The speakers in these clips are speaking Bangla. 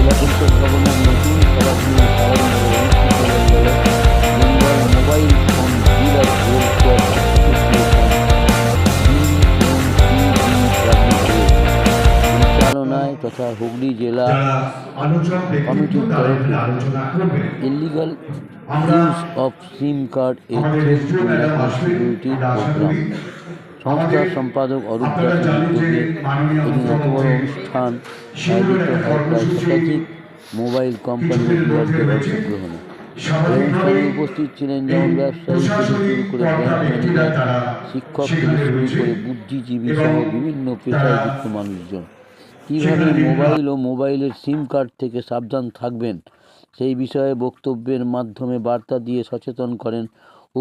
জেলা পরিষদ ভবনের নতুন সভাগৃহে শারদনগরে অনুষ্ঠিত হয়ে গেল Bengal mobile phone dealer welfare association BMCDWA পরিচালনায় তথা হুগলি জেলা কমিটির তরফে illegal use of SIM card A threat to national সিকিউরিটির প্রোগ্রাম। সংস্থার সম্পাদক অরূপ দাসের উদ্যোগে এদিন এত বড় অনুষ্ঠান আয়োজিত হয় প্রায় শতাধিক মোবাইল কোম্পানি ও ডিলারদের অংশগ্রহণে। এই অনুষ্ঠানে উপস্থিত ছিলেন যেমন ব্যবসায়ী থেকে শুরু করে ব্যাংক ম্যানেজার, শিক্ষক থেকে শুরু করে বুদ্ধিজীবী সহ বিভিন্ন পেশায় যুক্ত মানুষজন। কীভাবে মোবাইল ও মোবাইলের সিম কার্ড থেকে সাবধান থাকবেন সেই বিষয়ে বক্তব্যের মাধ্যমে বার্তা দিয়ে সচেতন করেন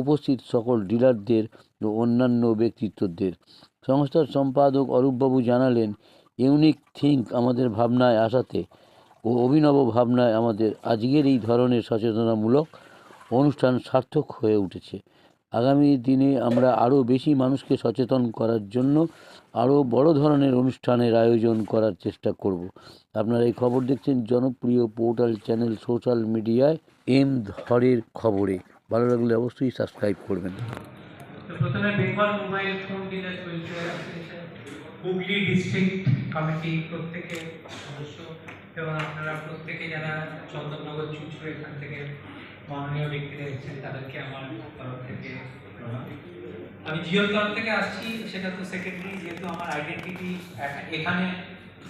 উপস্থিত সকল ডিলারদের ও অন্যান্য ব্যক্তিত্বদের। সংস্থার সম্পাদক অরূপবাবু জানালেন, ইউনিক থিঙ্ক আমাদের ভাবনায় আসাতে ও অভিনব ভাবনায় আমাদের আজকের এই ধরনের সচেতনামূলক অনুষ্ঠান সার্থক হয়ে উঠেছে। আগামী দিনে আমরা আরও বেশি মানুষকে সচেতন করার জন্য আরও বড় ধরনের অনুষ্ঠানের আয়োজন করার চেষ্টা করব। আপনারা এই খবর দেখছেন জনপ্রিয় পোর্টাল চ্যানেল সোশ্যাল মিডিয়ায় এম ধরের খবরে। ভালো লাগলে অবশ্যই সাবস্ক্রাইব করবেন। প্রথমে Bengal mobile phone dealer welfare association Hooghly district committee প্রত্যেকে সদস্য এবং আপনারা প্রত্যেকে যারা চন্দননগর চুচড়ো এখান থেকে মাননীয় ব্যক্তিরা এসেছেন তাদেরকে আমার তরফ থেকে প্রণাম। আমি জিওর তরফ থেকে আসছি, সেটা তো সেকেন্ডারি, যেহেতু আমার আইডেন্টিটি এখানে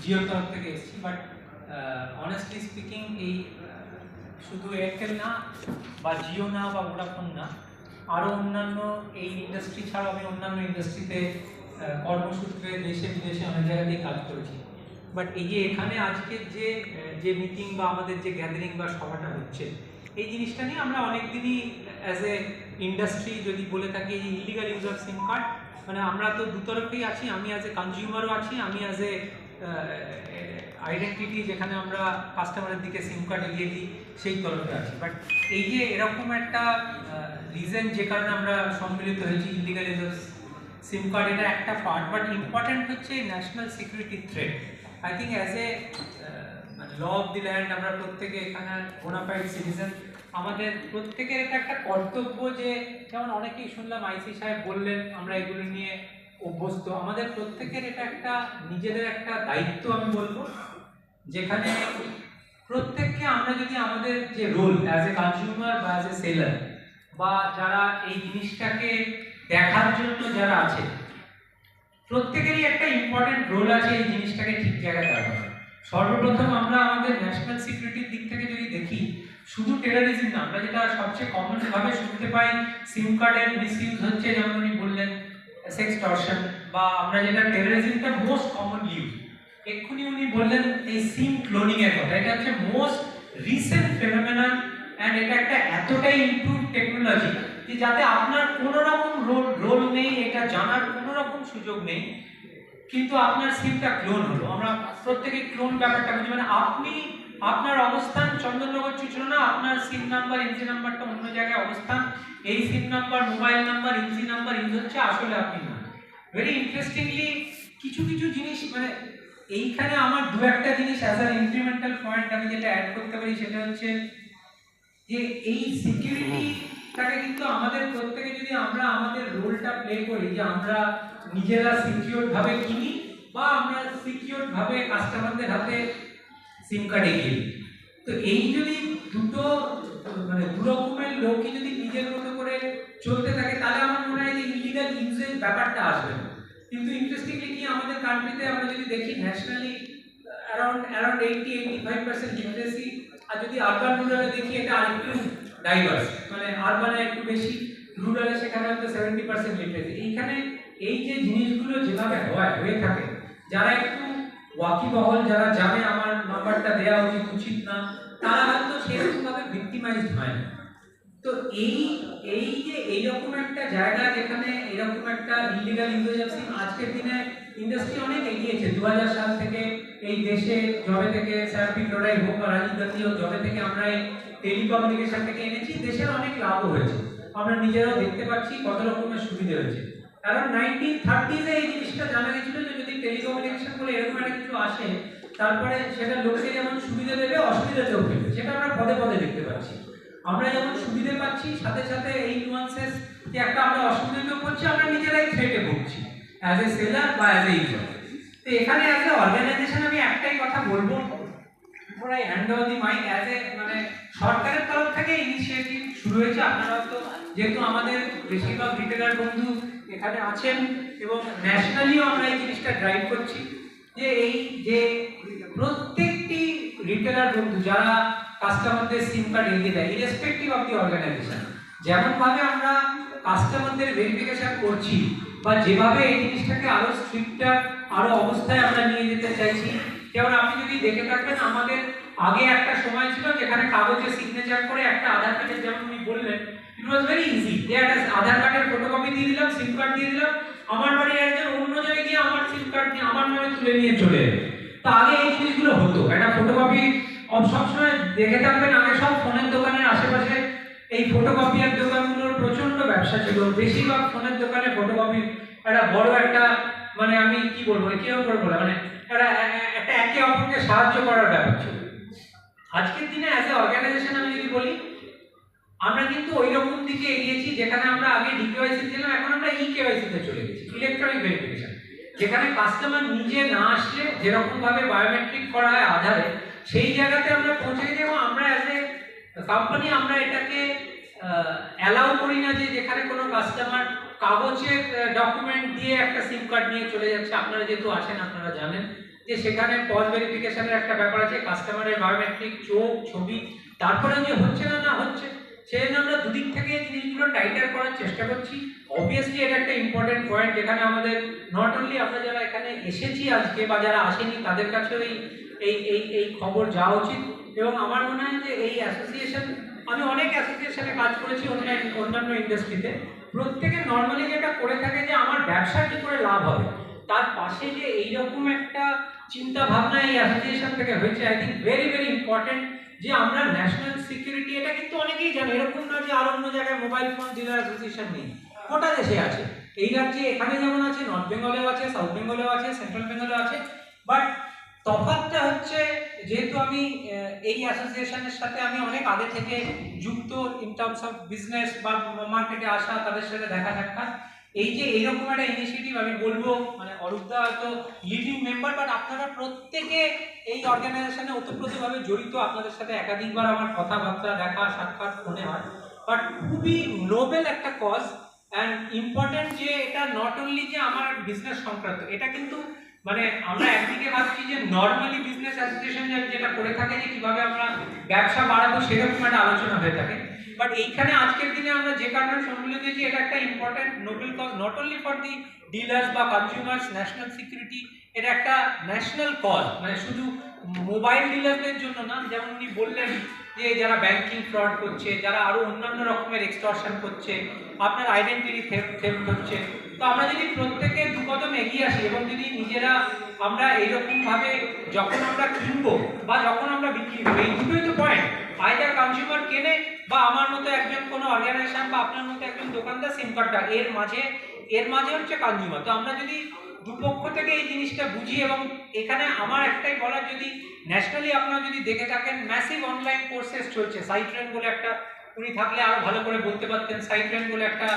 জিওর তরফ থেকে এসেছি। বাট অনেস্টলি স্পিকিং এই শুধু এয়ারটেল না বা জিও না বা ভোডাফোন না, আরও অন্যান্য এই ইন্ডাস্ট্রি ছাড়াও আমি অন্যান্য ইন্ডাস্ট্রিতে কর্মসূত্রে দেশে বিদেশে অনেক জায়গাতেই কাজ করেছি। বাট এই যে এখানে আজকের যে মিটিং বা আমাদের যে গ্যাদারিং বা সভাটা হচ্ছে, এই জিনিসটা নিয়ে আমরা অনেক দিনই অ্যাজ এ ইন্ডাস্ট্রি যদি বলে থাকি এই illegal use of SIM card, মানে আমরা তো দুতরফেই আছি। আমি অ্যাজ এ কনজিউমারও আছি, আমি অ্যাজ এ আইডেন্টিটি যেখানে আমরা কাস্টমারের দিকে সিম কার্ড এগিয়ে দিই সেই তরফে আছি। বাট এই যে এরকম একটা রিজন যে কারণে আমরা সম্মিলিত হয়েছি illegal use of SIM card, এটা একটা পার্ট। বাট ইম্পর্টেন্ট হচ্ছে national security threat. I think as a law of the land আমরা প্রত্যেকে এখানে বোনাফাইড সিটিজেন, আমাদের প্রত্যেকের এটা একটা কর্তব্য যে, যেমন অনেকেই শুনলাম আইসি সাহেব বললেন আমরা এগুলো নিয়ে অভ্যস্ত, আমাদের প্রত্যেকের এটা একটা নিজেদের একটা দায়িত্ব আমি বলবো, যেখানে প্রত্যেককে আমরা যদি আমাদের যে রোল অ্যাজ এ কনজিউমার বা অ্যাজ এ সেলার বা যারা এই জিনিসটাকে দেখার জন্য যারা আছে, প্রত্যেকেরই একটা ইম্পর্টেন্ট রোল আছে এই জিনিসটাকে ঠিক জায়গায় দাঁড়ানো। সর্বপ্রথম আমরা আমাদের ন্যাশনাল সিকিউরিটির দিক থেকে যদি দেখি, শুধু টেরোরিজম না, আমরা যেটা সবচেয়ে কমন ভাবে শুনতে পাই সিম কার্ডের মিসইউজ হচ্ছে, যেমন উনি বললেন সেক্সটর্শন, বা আমরা যেটা টেরোরিজমটা মোস্ট কমন ইউজ, এক্ষুনি উনি বললেন এই সিম ক্লোনিং এর কথা। এটা হচ্ছে মোস্ট রিসেন্ট ফেনোমেনন এন্ড এটা একটা এতটাই ইমপ্রুভ টেকনোলজি যে যাতে আপনার কোনো রকম রোল নেই, এটা জানার কোনো রকম সুযোগ নেই, কিন্তু আপনার সিমটা ক্লোন হলো। আমরা প্রত্যেকে ক্লোন ব্যাপারটা বুঝি, মানে আপনি আপনার অবস্থান চন্দননগর চুচড়ো না, আপনার সিম নাম্বার ইঞ্জি নাম্বারটা অন্য জায়গায় অবস্থান, এই সিম নাম্বার মোবাইল নাম্বার ইঞ্জি নাম্বার ইউজ হচ্ছে, আসলে আপনি না। ভেরি ইন্টারেস্টিংলি কিছু কিছু জিনিস, মানে এইখানে আমার দু একটা জিনিস অ্যাজ অ্যান ইনক্রিমেন্টাল পয়েন্ট আমি যেটা অ্যাড করতে পারি, সেটা হচ্ছে যে এই সিকিউরিটিটাকে কিন্তু আমাদের প্রত্যেকে যদি আমরা আমাদের রোলটা প্লে করি, যে আমরা নিজেরা সিকিউর ভাবে কিনি বা আমরা সিকিউর ভাবে কাস্টমারদের হাতে সিম কার্ড এগিয়ে দিই, তো এই যদি দুটো মানে দু রকমের লোকই যদি নিজের মতো করে চলতে থাকে, তাহলে আমার মনে হয় যে ইলিগাল ইউজের ব্যাপারটা আসবে না। কিন্তু ইন্টারেস্টিংলি কি, আমাদের কান্ট্রিতে আমরা যদি দেখি ন্যাশনালি অ্যারাউন্ড 80-85% লিটারেসি, আর যদি আরবান রুরালে দেখি এটা আরেকটু ডাইভার্স, মানে আরবানে একটু বেশি, রুরালে সেখানে হয়তো 70% লিটারেসি। এইখানে এই যে জিনিসগুলো যেভাবে হয়ে থাকে, যারা একটু ওয়াকিবহল, যারা জানে আমার নাম্বারটা দেওয়া উচিত না, তারা হয়তো সেরকমভাবে ভিক্টিমাইজড হয় না। তো এই যে এইরকম একটা জায়গা যেখানে এরকম একটা ইলিগাল ইউজ অফ সিম, আজকের দিনে ইন্ডাস্ট্রি অনেক এগিয়েছে। 2000 সাল থেকে এই দেশে জবে থেকে স্যার পি লড়াই হোক বা রাজীব গান্ধী হোক, জবে থেকে আমরা এই টেলিকমিউনিকেশন থেকে এনেছি, দেশের অনেক লাভও হয়েছে। আমরা নিজেরাও দেখতে পাচ্ছি কত রকমের সুবিধা হয়েছে। কারণ 1930s এই জিনিসটা জানা গেছিল যে যদি টেলিকমিউনিকেশন বলে এরকম একটা কিছু আসে, তারপরে সেটা লোককে যেমন সুবিধা দেবে অসুবিধাতেও ফেলবে, সেটা আমরা পদে পদে দেখতে পাচ্ছি। আমরা যেমন সুবিধা পাচ্ছি সাথে সাথে এই নুয়ান্সেস যে একটা আমরা অসুবিধাতেও পড়ছি, আমরা নিজেরাই থ্রেটে ভুগছি অ্যাজ এ সেলার বা অ্যাজ এ ইউজার। তো এখানে অ্যাজ এ অর্গানাইজেশন আমি একটাই কথা বলবো, পুরো hand over the mic, as a মানে সরকারের তরফ থেকে ইনিশিয়েটিভ শুরু হয়েছে। আপনারা তো যেহেতু আমাদের বেশিরভাগ রিটেলার বন্ধু এখানে আছেন এবং ন্যাশনালিও আমরা এই জিনিসটা ড্রাইভ করছি যে এই যে প্রত্যেকটি রিটেলার বন্ধু যারা কাস্টমারদের সিম কার্ড এগিয়ে দেয়, ইরেসপেক্টিভ অফ দি অর্গানাইজেশন, যেমনভাবে আমরা কাস্টমারদের ভেরিফিকেশন করছি বা যেভাবে এই জিনিসটাকে আরো স্ট্রিক্টার আরো অবস্থায় আমরা নিয়ে যেতে চাইছি। যেমন আপনি যদি দেখে থাকবেন আমাদের আগে একটা সময় ছিল যেখানে কাগজে সিগনেচার করে একটা আধার কার্ডের, যেমন উনি বললেন, ইট ওয়াজ ভেরি ইজি, যে একটা আধার কার্ডের ফটোকপি দিয়ে দিলাম, সিম কার্ড দিয়ে দিলাম, আমার বাড়ির একজন অন্য জায়গায় গিয়ে আমার সিম কার্ড নিয়ে আমার নামে তুলে নিয়ে চলে যাবে। তো আগে এই জিনিসগুলো হতো, একটা ফটোকপি সবসময় দেখে থাকবেন আগে সব ফোনের দোকানের আশেপাশে এই ফটোকপিয়ার দোকানগুলোর প্রচন্ড ব্যবসা ছিল, বেশিরভাগ ফোনের দোকানে ফটোকপি একটা বড় একটা মানে আমি কি বলবো কিরকম করে বলে মানে একটা একে অপরকে সাহায্য করার ব্যাপার ছিল। আজকের দিনে অ্যাজ এ অর্গানাইজেশন আমি যদি বলি, আমরা কিন্তু ওই রকম দিকে এগিয়েছি যেখানে আমরা আগে ডিকেওয়াইসি ছিলাম, এখন আমরা ইকেওয়াইসি তে চলে গেছি, ইলেকট্রনিক ভেরিফিকেশন, যেখানে কাস্টমার নিজে না আসলে যেরকম ভাবে বায়োমেট্রিক করা হয় আধারে, সেই জায়গাতে আমরা পৌঁছে গেছি। এবং আমরা অ্যাজ এ কোম্পানি আমরা এটাকে অ্যালাউ করি না যে যেখানে কোনো কাস্টমার কাগজের ডকুমেন্ট দিয়ে একটা সিম কার্ড নিয়ে চলে যাচ্ছে। আপনারা যেহেতু আসেন আপনারা জানেন যে সেখানে পজ ভেরিফিকেশনের একটা ব্যাপার আছে, কাস্টমারের বায়োমেট্রিক চোখ ছবি, তারপরে যে হচ্ছে না হচ্ছে, সেই জন্য আমরা দুদিক থেকে জিনিসগুলো টাইটার করার চেষ্টা করছি। অবভিয়াসলি এটা একটা ইম্পর্টেন্ট পয়েন্ট যেখানে আমাদের নট অনলি আমরা যারা এখানে এসেছি আজকে বা যারা আসেনি তাদের কাছেও এই খবর যাওয়া উচিত। এবং আমার মনে হয় যে এই অ্যাসোসিয়েশন, আমি অনেক অ্যাসোসিয়েশনে কাজ করেছি অন্যান্য ইন্ডাস্ট্রিতে, প্রত্যেকে নর্মালি যেটা করে থাকে যে আমার ব্যবসা কি করে লাভ হবে, তার পাশে যে এইরকম একটা চিন্তা ভাবনা এই অ্যাসোসিয়েশন থেকে হয়েছে, I think very very important. যে আমরা ন্যাশনাল সিকিউরিটি, এটা কিন্তু অনেকেই জানে, এরকম না যে আর অন্য জায়গায় মোবাইল ফোন ডিলার অ্যাসোসিয়েশন নেই, গোটা দেশে আছে। এই রাজ্যে এখানে যেমন আছে, নর্থ বেঙ্গলেও আছে, সাউথ বেঙ্গলেও আছে, সেন্ট্রাল বেঙ্গলেও আছে। বাট তফাৎটা হচ্ছে, যেহেতু আমি এই অ্যাসোসিয়েশনের সাথে আমি অনেক আগে থেকে যুক্ত ইন টার্মস অফ বিজনেস বা মার্কেটে আসা, তাদের সাথে দেখা সাক্ষাৎ, এই যে এইরকম একটা ইনিশিয়েটিভ আমি বলবো মানে অরূপদা হয়তো লিডিং মেম্বার, বাট আপনারা প্রত্যেকে এই অর্গানাইজেশনে ওতপ্রোতভাবে জড়িত, আপনাদের সাথে একাধিকবার আমার কথাবার্তা দেখা সাক্ষাৎ ফোনে হয়। বাট খুবই নোবেল একটা কজ অ্যান্ড ইম্পর্টেন্ট, যে এটা নট অনলি যে আমার বিজনেস সংক্রান্ত, এটা কিন্তু মানে আমরা একদিকে ভাবছি যে নর্মালি বিজনেস অ্যাসোসিয়েশন যেটা করে থাকে যে কিভাবে আমরা ব্যবসা বাড়াবো সেরকম একটা আলোচনা হয়ে থাকে। বাট এইখানে আজকের দিনে আমরা যে কারণে সম্মিলিত হয়েছি, এটা একটা important noble cause, not only for the dealers বা কনজিউমার্স, ন্যাশনাল সিকিউরিটি, এটা একটা ন্যাশনাল কজ, মানে শুধু মোবাইল ডিলারদের জন্য না। যেমন উনি বললেন যে যারা ব্যাংকিং ফ্রড করছে, যারা আরো অন্যান্য রকমের এক্সটর্শন করছে, আপনার আইডেন্টিটি থেফট করছে, তো আমরা যদি প্রত্যেকে দু কদম এগিয়ে আসি এবং যদি নিজেরা আমরা এইরকম ভাবে যখন আমরা কিনবো বা যখন আমরা বিক্রি করবো, এই দুটোই তো পয়েন্ট, আইদার কনজিউমার কেনে বা আমার মতো একজন কোনো অর্গানাইজেশন বা আপনার মতো একজন দোকানদার সিম কার্ডটা, এর মাঝে হচ্ছে কনজিউমার। তো আমরা যদি দুপক্ষ থেকে এই জিনিসটা বুঝি, এবং এখানে আমার একটাই বলার, যদি ন্যাশনালি আপনারা যদি দেখে থাকেন ম্যাসিভ অনলাইন কোর্সেস চলছে, সাইট্রেন বলে একটা, উনি থাকলে আরো ভালো করে বলতে পারতেন, সাইট্রেন বলে একটা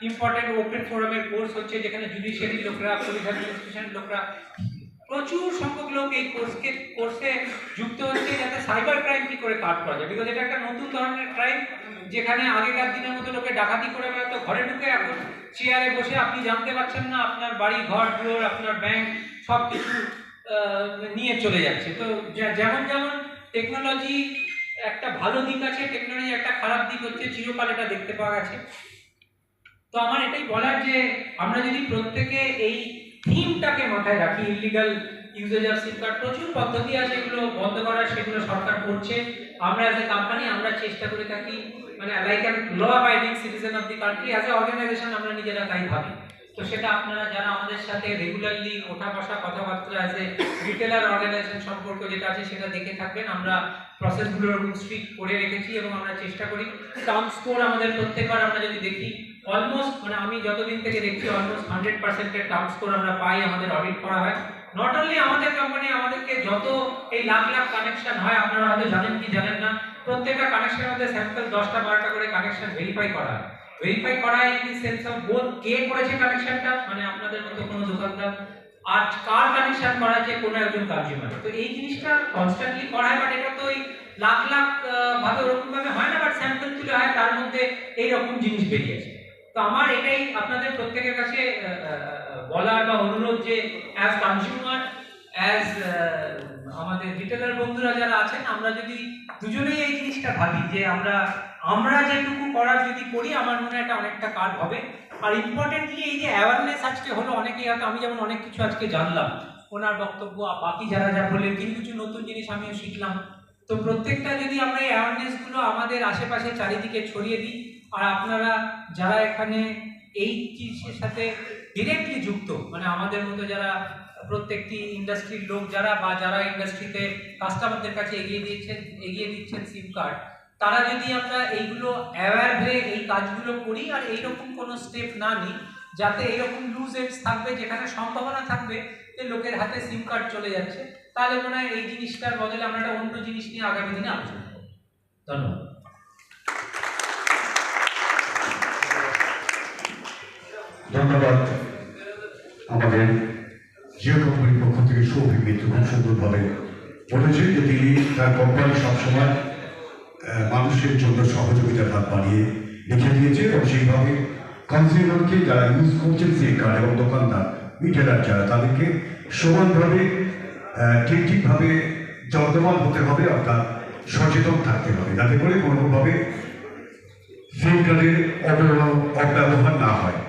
ইম্পর্টেন্ট ওপেন ফোরামের কোর্স হচ্ছে, যেখানে জুডিশিয়ারি লোকরা, পুলিশ অ্যাডমিনিস্ট্রেশন লোকরা, প্রচুর সংখ্যক লোক এই কোর্সে যুক্ত হচ্ছে, যাতে সাইবার ক্রাইম কি করে কাট করা যায়। বিকজ এটা একটা নতুন ধরনের ক্রাইম, যেখানে আগেকার দিনের মতো লোকে ডাকাতি করে বেড়াতো ঘরে ঢুকে, এখন চেয়ারে বসে আপনি জানতে পারছেন না আপনার বাড়ি ঘর দুয়ার, আপনার ব্যাংক সব কিছু নিয়ে চলে যাচ্ছে। তো যেমন যেমন টেকনোলজি একটা ভালো দিক আছে, টেকনোলজি একটা খারাপ দিক হচ্ছে, চিরকাল এটা দেখতে পাওয়া গেছে। তো আমার এটাই বলার যে আমরা যদি প্রত্যেকে এই থিমটাকে মাথায় রাখি, illegal uses of SIM card, প্রচুর পদ্ধতি আছে এগুলো বন্ধ করার, সেগুলো সরকার করছে। আমরা অ্যাজ এ কোম্পানি আমরা চেষ্টা করে থাকি, মানে like an law abiding citizen of the country, as a organisation আমরা নিজেরা তাই ভাবি। তো সেটা আপনারা যারা আমাদের সাথে রেগুলারলি ওঠা বসা কথাবার্তা অ্যাজ এ রিটেলার অর্গানাইজেশন সম্পর্ক যেটা আছে সেটা দেখে থাকবেন। আমরা প্রসেসগুলো এরকম স্ট্রিক্ট করে রেখেছি এবং আমরা চেষ্টা করি টার্ম স্কোর আমাদের প্রত্যেকবার আমরা যদি দেখি অলমোস্ট, মানে আমি যতদিন থেকে দেখছি অলমোস্ট 100% এর টার্ম স্কোর আমরা পাই, আমাদের অডিট করা হয়। নট অনলি আমাদের কোম্পানি, আমাদেরকে যত এই লাখ লাখ কানেকশন হয়, আপনারা হয়তো জানেন কি জানেন না, প্রত্যেকটা কানেকশনের মধ্যে স্যাম্পল 10টা 12টা করে কানেকশন ভেরিফাই করা হয়। ভেরিফাই করা in the sense of both কে করেছে কানেকশনটা, মানে আপনাদের মতো কোনো দোকানদার, আর কার কানেকশন করা আছে কোনো একজন কনজিউমার। তো এই জিনিসটা কনস্ট্যান্টলি করা হয়, বাট এটা তো ওই লাখ লাখ ভাবে ওরকম ভাবে হয় না, বাট স্যাম্পল তুলে হয়, তার মধ্যে এই রকম জিনিস বেরিয়েছে। তো আমার এটাই আপনাদের প্রত্যেকের কাছে বলার বা অনুরোধ যে অ্যাজ কনজিউমার, অ্যাজ আমাদের রিটেলার বন্ধুরা যারা আছেন, আমরা যদি দুজনেই এই জিনিসটা ভাবি যে আমরা যেটুকু করার যদি করি, আমার মনে হয় এটা অনেকটা কাজ হবে। আর ইম্পর্টেন্টলি এই যে অ্যাওয়ারনেস আজকে হলো, অনেকেই হয়তো, আমি যেমন অনেক কিছু আজকে জানলাম ওনার বক্তব্য, বাকি যারা যা বললেন, কিছু নতুন জিনিস আমিও শিখলাম। তো প্রত্যেকটা যদি আমরা এই অ্যাওয়ারনেসগুলো আমাদের আশেপাশে চারিদিকে ছড়িয়ে দিই, আর আপনারা যারা এখানে এই জিনিসের সাথে ডিরেক্টলি যুক্ত, মানে আমাদের মতো যারা প্রত্যেকটি ইন্ডাস্ট্রির লোক যারা, বা যারা ইন্ডাস্ট্রিতে কাস্টমারদের কাছে এগিয়ে দিচ্ছেন সিম কার্ড, তারা যদি আমরা এইগুলো অ্যাওয়্যার হয়ে এই কাজগুলো করি, আর এইরকম কোনো স্টেপ না নিই যাতে এইরকম লুজ এন্ডস থাকবে, যেখানে সম্ভাবনা থাকবে যে লোকের হাতে সিম কার্ড চলে যাচ্ছে, তাহলে মনে হয় এই জিনিসটার বদলে আমরা একটা অন্য জিনিস নিয়ে আগামী দিনে আলোচনা করব। ধন্যবাদ। ধন্যবাদ। আমাদের জিও কোম্পানির পক্ষ থেকে সৌভিক মিত্র খুব সুন্দরভাবে বলেছেন যে তিনি তার কোম্পানি সবসময় মানুষের জন্য সহযোগিতার হাত বাড়িয়ে রেখে দিয়েছে, এবং সেইভাবে কনজিউমারকে যারা ইউজ করছেন সিম কার্ড এবং দোকানদার রিটেলার যারা, তাদেরকে সমানভাবে ঠিকভাবে যত্নবান হতে হবে, অর্থাৎ সচেতন থাকতে হবে, যাতে করে কোনোভাবে সিম কার্ডের অপব্যবহার না হয়।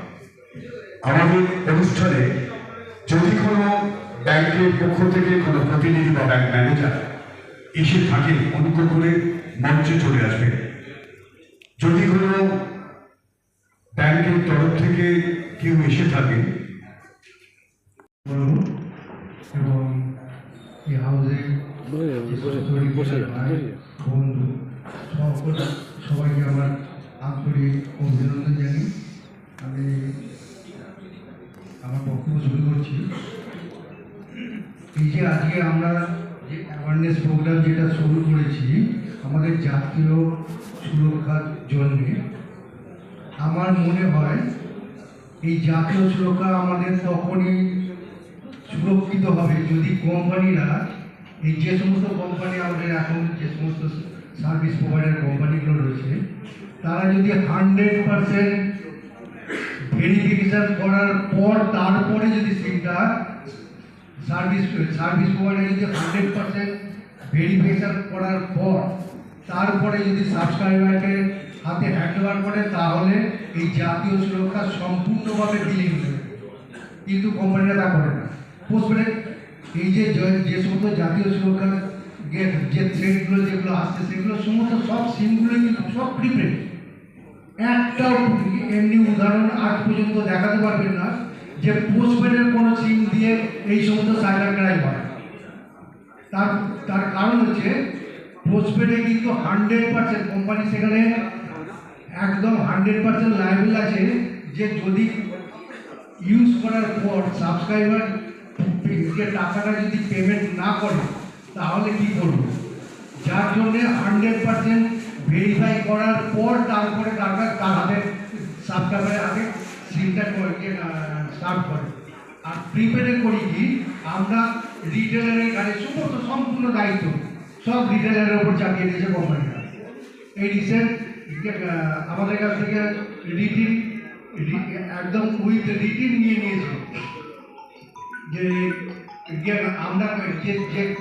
আমাদের অনুষ্ঠানে যদি কোনো ব্যাংকের পক্ষ থেকে কোনো প্রতিনিধি বা ব্যাংক ম্যানেজার এসে থাকে, অনুগ্রহ করে মঞ্চে চলে আসবে। যদি কোনো ব্যাংকের তরফ থেকে কেউ এসে থাকে, এবং এই হাউসে বন্ধু সবাইকে আমার আন্তরিক অভিনন্দন জানি। আমি আমার বক্তব্য শুরু করছি। এই যে আজকে আমরা যে অ্যাওয়ারনেস প্রোগ্রাম যেটা শুরু করেছি আমাদের জাতীয় সুরক্ষার জন্যে, আমার মনে হয় এই জাতীয় সুরক্ষা আমাদের তখনই সুরক্ষিত হবে যদি কোম্পানিরা, এই যে সমস্ত কোম্পানি আমাদের এখন যে সমস্ত সার্ভিস প্রোভাইডার কোম্পানিগুলো রয়েছে, তারা যদি 100% ভেরিফিকেশন করার পর তারপরে যদি সিমটা সার্ভিস প্রোভাইডার যদি 100% ভেরিফিকেশন করার পর তারপরে যদি সাবস্ক্রাইবারকে হাতে হ্যান্ডওভার করে, তাহলে এই জাতীয় সুরক্ষা সম্পূর্ণভাবে বিলীন হবে। কিন্তু কোম্পানিরা তা করে না। পোস্টপেডের এই যে সমস্ত জাতীয় সুরক্ষার যে থ্রেডগুলো যেগুলো আসছে, সেগুলো সমস্ত সব সিমগুলোই কিন্তু সব প্রিপেড। একটাও এমনি উদাহরণ আজ পর্যন্ত দেখাতে পারবেন না যে পোস্টপেডের কোনো সিম দিয়ে এই সমস্ত সাইবার ক্রাইম হয়। তার কারণ হচ্ছে পোস্টপেডে কিন্তু 100% কোম্পানি সেখানে একদম 100% লাইবেল আছে যে যদি ইউজ করার পর সাবস্ক্রাইবার যে টাকাটা যদি পেমেন্ট না করে তাহলে কি করবে, যার জন্যে 100% ভেরিফাই করার পর তারপরে তার হাতে সাবস্ক্রাইবারের হাতে সিমটা স্টার্ট করে। আর প্রিপেডে করি কি, আমরা রিটেলারের কাছে সম্পূর্ণ দায়িত্ব সব রিটেলারের ওপর চাপিয়ে দিয়েছে কোম্পানিরা। এই রিসেন্ট আমাদের কাছ থেকে রিটিন একদম উইথ রিটিন নিয়ে নিয়েছে যে আমরা যে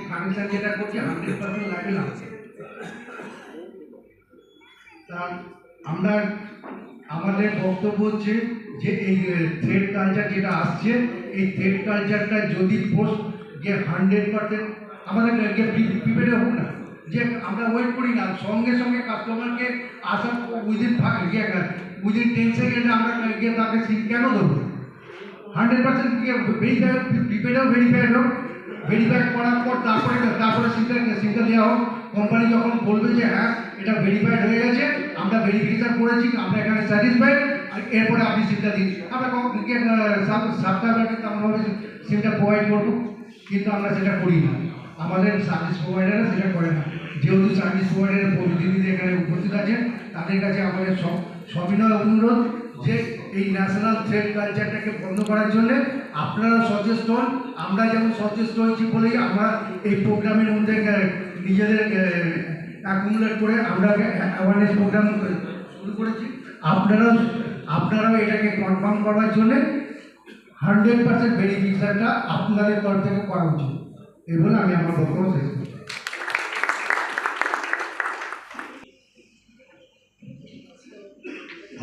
কানেকশন যেটা করছি 100% লাইবেল আছে। তা আমরা আমাদের বক্তব্য হচ্ছে যে এই থ্রেড কালচার যেটা আসছে, এই থ্রেড কালচারটা যদি পোস্ট যে 100% আমাদের প্রিপেডে হোক না, যে আমরা ওয়েট করি না, সঙ্গে সঙ্গে কাস্টমারকে আসা উইদিন 10 সেকেন্ডে আমরা গিয়ে তাকে সিম কেন দেবো। 100% ভেরিফাই, প্রিপেডেও ভেরিফাইড হোক, ভেরিফাই করার পর তারপরে সিমটা দেওয়া হোক। কোম্পানি যখন বলবে যে হ্যাঁ এটা ভেরিফাইড হয়ে গেছে, আমরা ভেরিফিকেশন করেছি, আমরা এখানে স্যাটিসফাইড, আর এরপরে আপনি সিমটা দিন, আমরা সাবস্ক্রাইবারকে তেমনভাবে সিমটা প্রোভাইড করবো। কিন্তু আমরা সেটা করি না, আমাদের সার্ভিস প্রোভাইডাররা সেটা করে না। যেহেতু সার্ভিস প্রোভাইডারের প্রতিনিধিদের এখানে উপস্থিত আছেন, তাদের কাছে আমাদের সবিনয় অনুরোধ যে এই ন্যাশনাল থ্রেড কালচারটাকে বন্ধ করার জন্য আপনারা সচেষ্ট হন। আমরা যেমন সচেষ্ট হয়েছি বলেই আমরা এই প্রোগ্রামের মধ্যে নিজেদের অ্যাকুমুলেট করে আমরা অ্যাওয়ারনেস প্রোগ্রাম শুরু করেছি। আপনারাও এটাকে কনফার্ম করার জন্য 100% ভেরিফিকেশনটা আপনাদের তরফ থেকে করা উচিত। এই বলে আমি আমার বক্তব্য শেষ করছি।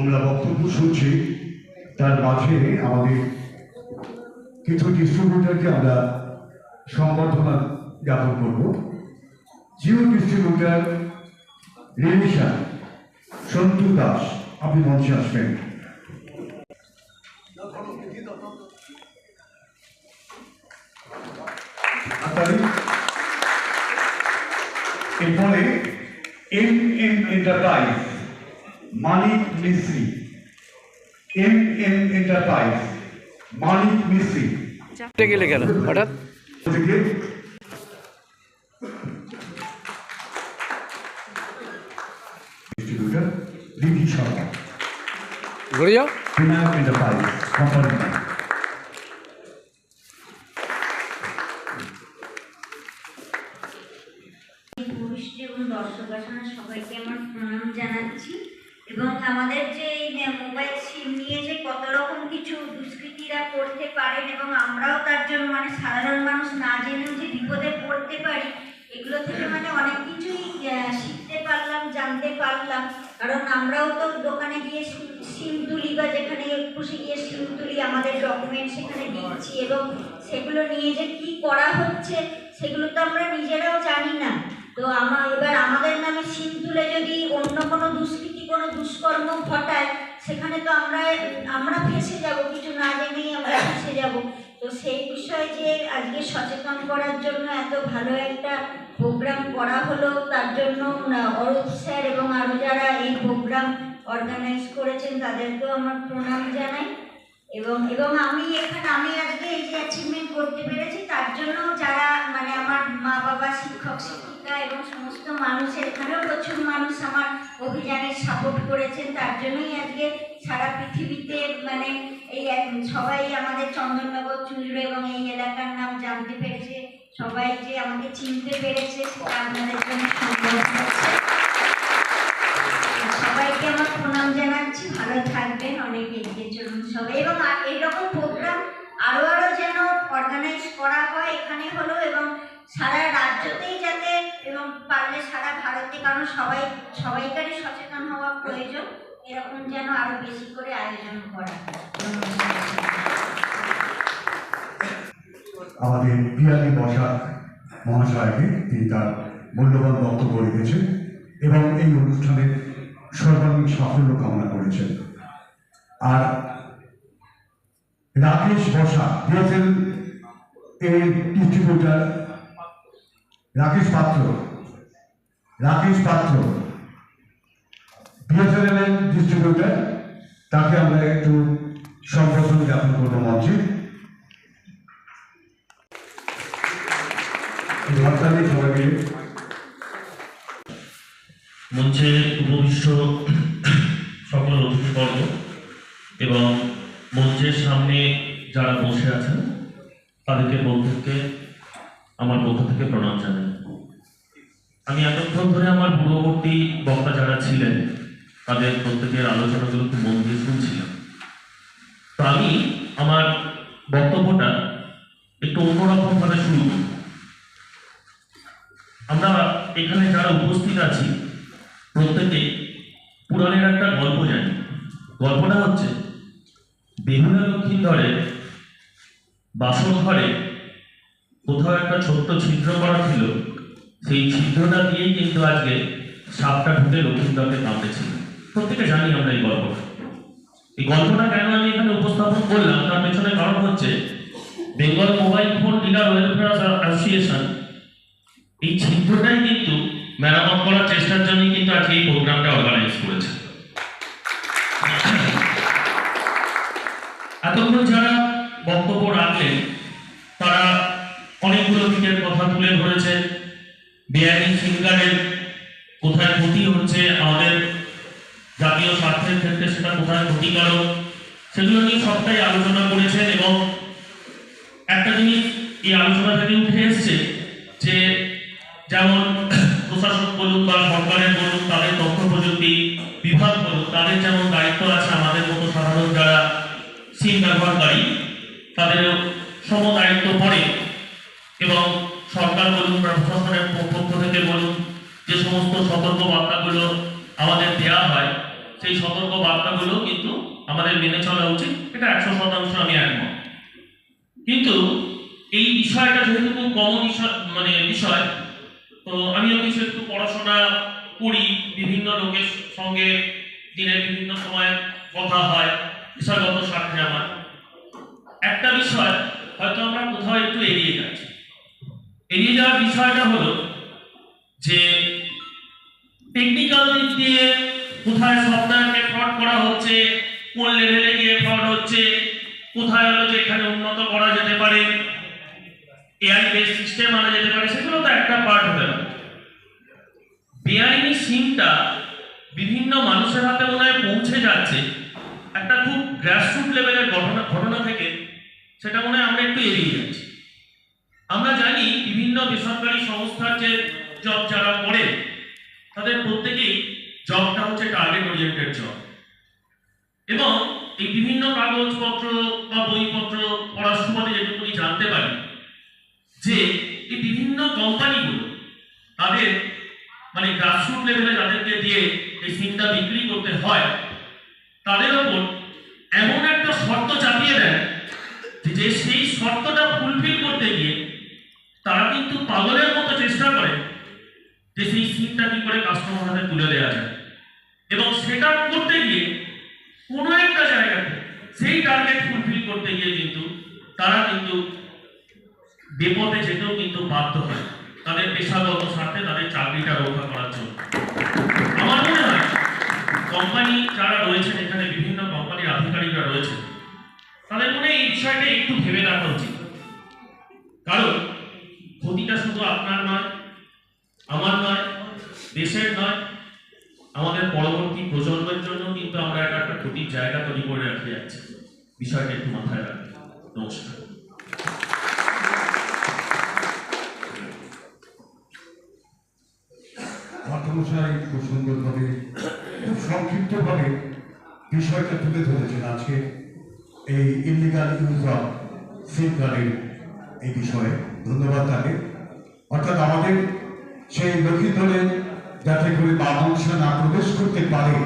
আমরা বক্তব্য শুনছি, তার মাঝে আমাদের কিছু ডিস্ট্রিবিউটারকে আমরা সংবর্ধনা জ্ঞাপন করব। জিও ডিস্ট্রিবিউটার রেনিশা সন্তু দাস, আপনি মঞ্চে আসবেন। এরপরে MM এন্টারপ্রাইজ মানিক মিস্ত্রি, MM এন্টারপ্রাইজ মানিক মিস্ত্রি গেলে কেন হঠাৎ থেকে ডিস্ট্রিবিউটর রিভি সরকার, ঘুরে যাও। Finance enterprise company. এবং দর্শক আসনে সবাইকে আমার প্রণাম জানাচ্ছি। এবং আমাদের যে এই মোবাইল সিম নিয়ে যে কত রকম কিছু দুষ্কৃতীরা করতে পারেন এবং আমরাও তার জন্য মানে সাধারণ মানুষ না জেনেও যে বিপদে পড়তে পারি, এগুলো থেকে মানে অনেক কিছুই শিখতে পারলাম, জানতে পারলাম। কারণ আমরাও তো দোকানে গিয়ে সিম তুলি বা যেখানে খুশি গিয়ে সিম তুলি, আমাদের ডকুমেন্ট সেখানে দিচ্ছি এবং সেগুলো নিয়ে যে কি করা হচ্ছে সেগুলো তো আমরা নিজেরাও জানি না। তো এবার আমাদের নামে সিম তুলে যদি অন্য কোনো দুষ্কৃতী কোনো দুষ্কর্ম ঘটায়, সেখানে তো আমরা ফেঁসে যাব, কিছু না জেনেই আমরা ফেঁসে যাব। তো সেই বিষয়ে যে আজকে সচেতন করার জন্য এত ভালো একটা প্রোগ্রাম করা হলো, তার জন্য অরূপ স্যার এবং আরও যারা এই প্রোগ্রাম অর্গানাইজ করেছেন তাদেরকেও আমার প্রণাম জানাই। এবং আমি আজকে এই যে অ্যাচিভমেন্ট করতে পেরেছি তার জন্য যারা মানে আমার মা বাবা, শিক্ষক শিক্ষিকা এবং সমস্ত মানুষের, এখানেও প্রচুর মানুষ আমার অভিযানে সাপোর্ট করেছেন, তার জন্যই আজকে সারা পৃথিবীতে মানে এই সবাই আমাদের চন্দননগর চুইড় এবং এই এলাকার নাম জানতে পেরেছে, সবাই যে আমাকে চিনতে পেরেছে সেটা আপনাদের জন্য সম্ভব হচ্ছে। সবাইকে আমার প্রণাম জানাচ্ছি, ভালো থাকবেন, অনেক এগিয়ে চলুন সবাই। এবং এইরকম প্রোগ্রাম আরো যেন অর্গানাইজ করা হয় এখানে হলো, এবং সারা রাজ্যতেই যাতে, এবং পারলে সারা ভারতে, কারণ সবাইকারই সচেতন হওয়া প্রয়োজন, এরকম যেন আরো বেশি করে আয়োজন করা। আমাদের পিয়ালি বসাক মহাশয়কে, তিনি তার মূল্যবান বক্তব্য রেখেছেন এবং এই অনুষ্ঠানের সর্বাঙ্গীন সাফল্য কামনা করেছেন। আর রাকেশ বসা বিএসএল এর ডিস্ট্রিবিউটার রাকেশ পাত্র বিএসএল এর ডিস্ট্রিবিউটার, তাকে আমরা একটু সম্বোধনা জ্ঞাপন করবো মঞ্চে। মঞ্চে উপবিষ্ট সকল অতিথিবর্গ এবং মঞ্চের সামনে যারা বসে আছেন তাদেরকে প্রত্যেককে আমার পক্ষ থেকে প্রণাম জানাই। আমি এতক্ষণ ধরে আমার পূর্ববর্তী বক্তা যারা ছিলেন তাদের প্রত্যেকের আলোচনাগুলো খুব মন দিয়ে শুনছিলাম। তো আমি আমার বক্তব্যটা একটু অন্যরকম ভাবে শুরু করব। আমরা এখানে যারা উপস্থিত আছি প্রত্যেকে পুরাণের একটা গল্প জানি। গল্পটা হচ্ছে বেহুলা লক্ষিন্দরের বাসর ঘরে কোথাও একটা ছোট্ট ছিদ্র করা ছিল, সেই ছিদ্রটা দিয়েই কিন্তু আজকে সাপটা ঢুকে লক্ষিন্দরকে কামড়েছিল। প্রত্যেকে জানি আমরা এই গল্পটা। এই গল্পটা কেন আমি এখানে উপস্থাপন করলাম তার পেছনে কারণ হচ্ছে Bengal mobile phone dealer welfare association এই ছিদ্রটাই কিন্তু মেরামত করার চেষ্টার জন্যই কিন্তু আজকে এই প্রোগ্রামটা অর্গানাইজ করেছে। এতক্ষণ যারা বক্তব্য রাখলেন তারা অনেক তুলে ধরেছেন, বেআইনি সিম কার্ডের কোথায় ক্ষতি হচ্ছে, আমাদের জাতীয় স্বার্থের ক্ষেত্রে সেটা কোথায় ক্ষতিকারক, সেগুলো নিয়ে সবটাই আলোচনা করেছেন। এবং একটা জিনিস এই আলোচনা থেকে উঠে এসছে যে যেমন প্রশাসন বলুন বা সরকারের বলুন, তাদের তথ্য প্রযুক্তি বিভাগ বলুন, তাদের যেমন দায়িত্ব আছে আমাদের মতো সাধারণ যারা সিম ব্যবহারকারী তাদের সম দায়িত্ব পড়ে। এবং সরকার বলুন বা প্রশাসনের পক্ষ থেকে বলুন, যে সমস্ত সতর্ক বার্তাগুলো আমাদের দেওয়া হয় সেই সতর্ক বার্তাগুলো কিন্তু আমাদের মেনে চলা উচিত, এটা 100% আমি একমত। কিন্তু এই বিষয়টা যেহেতু খুব কমন বিষয়, তো আমিও কিছু একটু পড়াশোনা করি, বিভিন্ন লোকের সঙ্গে দিনের বিভিন্ন সময় কথা হয়, বিষয়গত স্বার্থে আমার একটা বিষয় হয়তো আমরা কোথাও একটু এড়িয়ে যাচ্ছি। এড়িয়ে যাওয়ার বিষয়টা হলো যে টেকনিক্যাল দিক দিয়ে কোথায় সফটওয়্যারকে ফ্রড করা হচ্ছে, কোন লেভেলে গিয়ে ফ্রড হচ্ছে, কোথায় হলো যে এখানে উন্নত করা যেতে পারে, এআই বেস সিস্টেম আনা যেতে পারে, সেগুলো তো একটা পার্ট হতে পারে। বেআইনি সিমটা বিভিন্ন মানুষের হাতে মনে হয় পৌঁছে যাচ্ছে একটা খুব গ্রাসরুট লেভেলের ঘটনা থেকে, সেটা মনে হয় আমরা একটু এড়িয়ে যাচ্ছি। আমরা জানি বিভিন্ন বেসরকারি সংস্থার যে জব যারা করে তাদের প্রত্যেকেই জবটা হচ্ছে টার্গেট ওরিয়েন্টেড জব, এবং এই বিভিন্ন কাগজপত্র বা বইপত্র পড়ার সময় যেটুকু জানতে পারি যে এই বিভিন্ন কোম্পানিগুলো তাদের গ্রাসরুট লেভেলে যাদেরকে দিয়ে এই সিমটা বিক্রি করতে হয় তাদের ওপর এমন একটা শর্ত চাপিয়ে দেয় যে সেই শর্তটা ফুলফিল করতে গিয়ে তারা কিন্তু পাগলের মতো চেষ্টা করে যে সেই সিমটা কি করে কাস্টমার হাতে তুলে দেওয়া যায়, এবং সেটা করতে গিয়ে কোনো একটা জায়গাতে সেই টার্গেট ফুলফিল করতে গিয়ে কিন্তু তারা কিন্তু বিপদে যেতেও কিন্তু বাধ্য হয় তাদের পেশাগত স্বার্থে, তাদের চাকরিটা রক্ষা করার জন্য। আমার মনে হয় কোম্পানি যারা রয়েছেন, এখানে বিভিন্ন কোম্পানির আধিকারিকরা রয়েছেন, তাদের মনে এই বিষয়টা একটু ভেবে দেখা উচিত। কারণ ক্ষতিটা শুধু আপনার নয়, আমার নয়, দেশের নয়, আমাদের পরবর্তী প্রজন্মের জন্য কিন্তু আমরা একটা ক্ষতির জায়গা তৈরি করে রাখতে যাচ্ছি। বিষয়টা একটু মাথায় রাখবেন। নমস্কার। অর্থমশাই খুব সুন্দরভাবে, খুব সংক্ষিপ্তভাবে বিষয়টা তুলে ধরেছেন আজকে এই ইলিগাল ইউজ অফ সিম কার্ডের এই বিষয়ে। ধন্যবাদ তাকে। অর্থাৎ আমাদের সেই লক্ষ্মীদলে যাতে করে মানুষ না প্রবেশ করতে পারে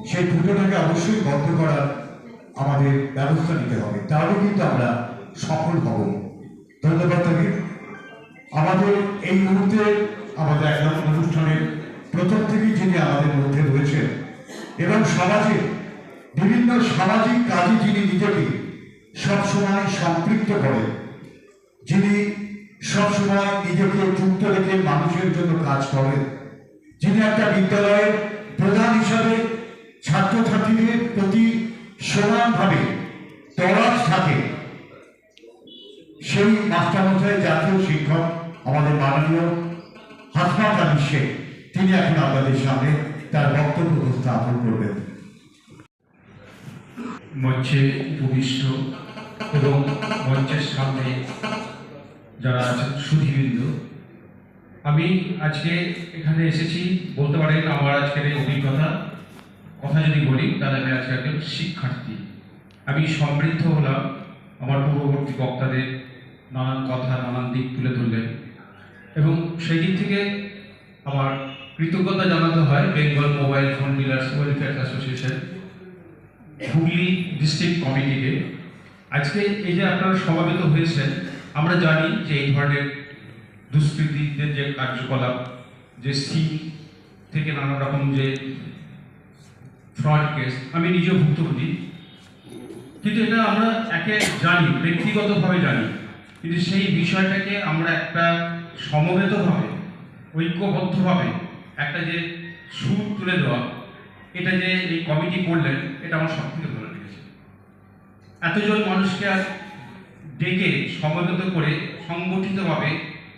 সেই দুটোটাকে অবশ্যই বন্ধ করার আমাদের ব্যবস্থা নিতে হবে, তাহলে কিন্তু আমরা সফল হব। ধন্যবাদ তাকে। আমাদের এই মুহূর্তে আমাদের একদম অনুষ্ঠানের প্রথম থেকেই যিনি আমাদের মধ্যে রয়েছেন এবং সমাজে বিভিন্ন সামাজিক কাজে যিনি নিজেকে সবসময় সম্পৃক্ত করেন, যিনি সবসময় নিজেকে যুক্ত রেখে মানুষের জন্য কাজ করেন, যিনি একটা বিদ্যালয়ের প্রধান হিসাবে ছাত্রছাত্রীদের প্রতি সমানভাবে তরাজ থাকে, সেই মাস্টারমশাই জাতীয় শিক্ষক আমাদের মাননীয় হাসনাত আলী শেখ, তিনি এখন আপনাদের সামনে তার বক্তব্য উপস্থাপন করবেন। মঞ্চে উপবিষ্ট এবং মঞ্চের সামনে যারা আছেন সুধীবৃন্দ, আমি আজকে এখানে এসেছি, বলতে পারেন আমার আজকের এই অভিজ্ঞতা কথা যদি বলি তাহলে আমি আজকে একজন শিক্ষার্থী। আমি সমৃদ্ধ হলাম আমার পূর্ববর্তী বক্তাদের নানান কথা, নানান দিক তুলে ধরলেন, এবং সেই দিক থেকে আমার কৃতজ্ঞতা জানাতে হয় Bengal mobile phone dealers welfare association Hooghly district কমিটিকে। আজকে এই যে আপনারা সমাবেত হয়েছেন, আমরা জানি যে এই ধরনের দুষ্কৃতীদের যে কার্যকলাপ, যে সিম থেকে নানা রকম যে ফ্রড কেস, আমি নিজেও ভুক্তভোগী, কিন্তু এটা আমরা একে জানি, ব্যক্তিগতভাবে জানি, কিন্তু সেই বিষয়টাকে আমরা একটা সমবেতভাবে, ঐক্যবদ্ধভাবে একটা যে সুর তুলে দেওয়া, এটা যে এই কমিটি করলেন, এটা আমার সব থেকে ভালো লেগেছে। এতজন মানুষকে আর ডেকে সমবেত করে সংগঠিতভাবে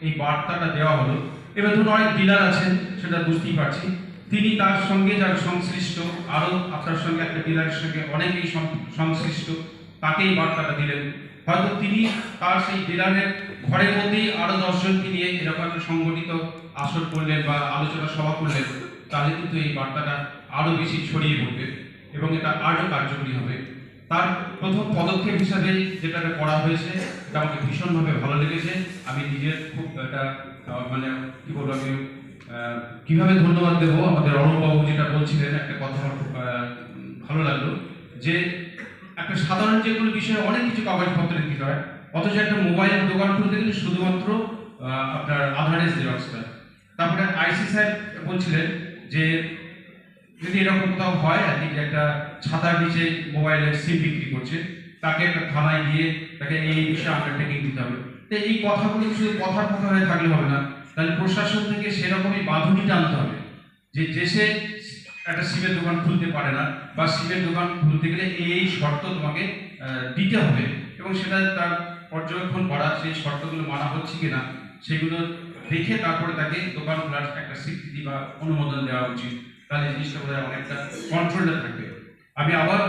এই বার্তাটা দেওয়া হলো। এবার ধরুন অনেক ডিলার আছেন, সেটা বুঝতেই পারছি, তিনি তার সঙ্গে যারা সংশ্লিষ্ট, আরও আপনার সঙ্গে একটা ডিলারের সঙ্গে অনেকেই সংশ্লিষ্ট, তাকেই বার্তাটা দিলেন। হয়তো তিনি তার সেই ডিলারের ঘরের মধ্যেই আরও 10 জনকে নিয়ে এরকম একটা সংগঠিত আসর করলেন বা আলোচনা সভা করলেন, তাহলে কিন্তু এই বার্তাটা আরও বেশি ছড়িয়ে পড়বে এবং এটা আরও কার্যকরী হবে। তার প্রথম পদক্ষেপ হিসাবে যেটা করা হয়েছে, এটা আমাকে ভীষণভাবে ভালো লেগেছে। আমি নিজের খুব একটা মানে কি বলবো, আমি কীভাবে ধন্যবাদ দেবো, আমাদের অরূপবাবু যেটা বলছিলেন, একটা কথা আমার খুব ভালো লাগলো, যে একটা সাধারণ যে কোনো বিষয়ে অনেক কিছু কাগজপত্র দিতে হয়, অথচ একটা মোবাইলের দোকান খুলতে গেলে শুধুমাত্র আপনার আধারের জেরক্সটা। তারপরে আইসি সাহেব বলছিলেন যে যদি এরকম কোথাও হয় আর কি, যে একটা ছাতার নিচে মোবাইলের সিম বিক্রি করছে, তাকে একটা থানায় গিয়ে তাকে এই বিষয়ে আন্ডারটেকিং দিতে হবে। তো এই কথাগুলো শুধু কথার কথা হয়ে থাকলে হবে না, তাহলে প্রশাসন থেকে সেরকমই বাঁধনি টানতে হবে যে দেশে একটা সিমের দোকান খুলতে পারে না, বা সিমের দোকান খুলতে গেলে এই শর্ত তোমাকে দিতে হবে, এবং সেটা তার পর্যবেক্ষণ করা, সেই শর্তগুলো মানা হচ্ছে কিনা সেগুলো দেখে তারপরে তাকে দোকান খোলার একটা স্বীকৃতি বা অনুমোদন দেওয়া উচিত। তাহলে জিনিসটা বোধহয় অনেকটা কন্ট্রোলে থাকবে। আমি আবার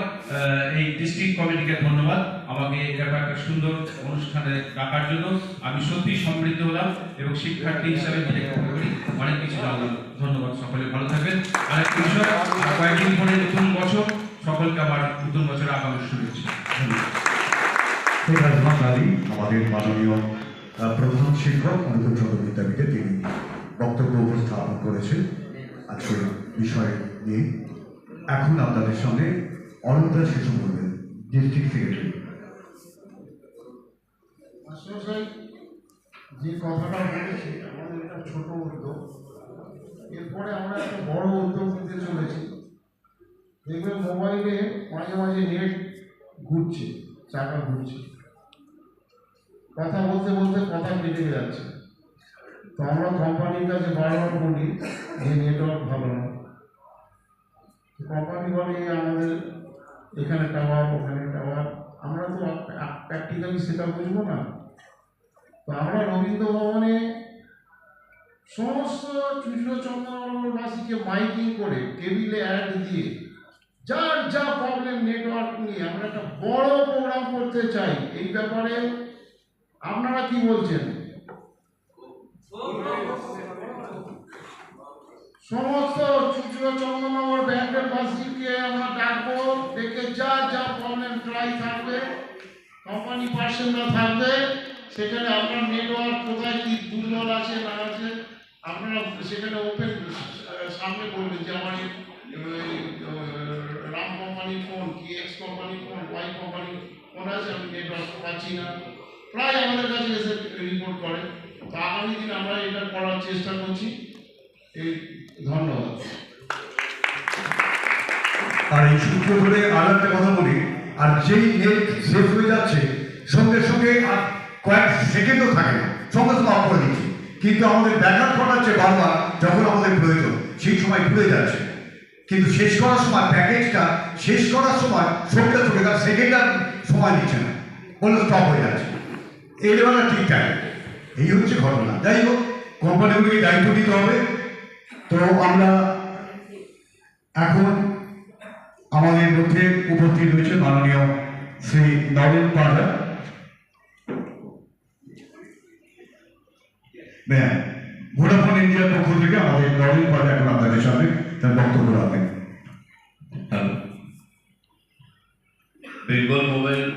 এই ডিস্ট্রিক্ট কমিটিকে ধন্যবাদ আমাকে এরকম একটা সুন্দর অনুষ্ঠানে ডাকার জন্য। আমি সত্যি সমৃদ্ধ হলাম এবং শিক্ষার্থী হিসাবে নিজেকে মনে করি অনেক কিছু জানলাম। ধন্যবাদ, সকলে ভালো থাকবেন। আরেকটি বিষয়, কয়েকদিন পরে নতুন বছর, সকলকে আমার নতুন বছরের আগামী শুভেচ্ছা। আমাদের মাননীয় প্রধান শিক্ষক অনুকূল চন্দ্র বিদ্যাপীঠে তিনি বক্তব্য উপস্থাপন করেছেন আজকের বিষয় নিয়ে। এখন আপনাদের সামনে অনন্তা শিশু বলবেন, ডিস্ট্রিক্ট সেক্রেটারি। যে কথাটা বলেছি, আমাদের একটা ছোট উদ্যোগ, এরপরে আমরা একটা বড় উদ্যোগ নিতে চলেছি। দেখবেন মোবাইলে মাঝে মাঝে নেট ঘুরছে, চাকা ঘুরছে, কথা বলতে বলতে কথা কেটে যাচ্ছে। তো আমরা কোম্পানির কাছে বারবার বলি যে নেটওয়ার্ক ভালো না। কোম্পানি বলে আমাদের এখানে টাওয়ার, ওখানে টাওয়ার, আমরা তো প্র্যাকটিক্যালি সেটা বুঝবো না। তো আমরা রবীন্দ্র ভবনে সমস্ত চুচড়ো চন্দ্রনগরবাসীকে মাইকিং করে টেবিলে অ্যাড দিয়ে যার যা প্রবলেম নেটওয়ার্ক নিয়ে আমরা একটা বড় প্রোগ্রাম করতে চাই। এই ব্যাপারে আপনারা কি বলছেন? সমস্ত চুচড়ো চন্দ্রনগর ব্যান্ডের বাসীকে আমরা ডাকবো, ডেকে যার যা প্রবলেম ট্রাই থাকবে, কোম্পানি পার্সেন্টরা থাকবে, সেখানে আপনার নেটওয়ার্ক কোথায় কি দুর্বল আছে না আছে আপনারা সেখানে ওপেন সামনে বলবেন যে আমার রাম কোম্পানির ফোন, কি এক্স কোম্পানির ফোন, ওয়াই কোম্পানির ফোন আছে, আমি নেটওয়ার্ক পাচ্ছি না, প্রায় আমাদের কাছে এসে রিপোর্ট করে। তো আগামী দিন আমরা এটা করার চেষ্টা করছি। এই ধন্যবাদ। আর এই সূত্র ধরে আরো একটা কথা বলি, আর যেই নেট শেষ হয়ে যাচ্ছে সঙ্গে সঙ্গে আর কয়েক সেকেন্ডও থাকে না, সঙ্গে সঙ্গে অফ করে দিচ্ছি, কিন্তু আমাদের ব্যাকআপ করাচ্ছে বারবার যখন আমাদের প্রয়োজন, সেই সময় ভুলে যাচ্ছে। কিন্তু শেষ করার সময় প্যাকেজটা শেষ করার সময় সঙ্গে সঙ্গে তার সেকেন্ড আর সময় দিচ্ছে না, বলে স্টপ হয়ে যাচ্ছে। এইবার ঠিকঠাক, এই হচ্ছে ঘটনা। যাই হোক, কোম্পানিগুলিকে দায়িত্ব দিতে হবে। তো আমরা এখন আমাদের মধ্যে উপস্থিত রয়েছে মাননীয় শ্রী নরেন পাঠা, ভোডাফোন ইন্ডিয়ার পক্ষ থেকে আমাদের নরেন পাঠা এখন আপনাদের সামনে তার বক্তব্য রাখবেন। Bengal mobile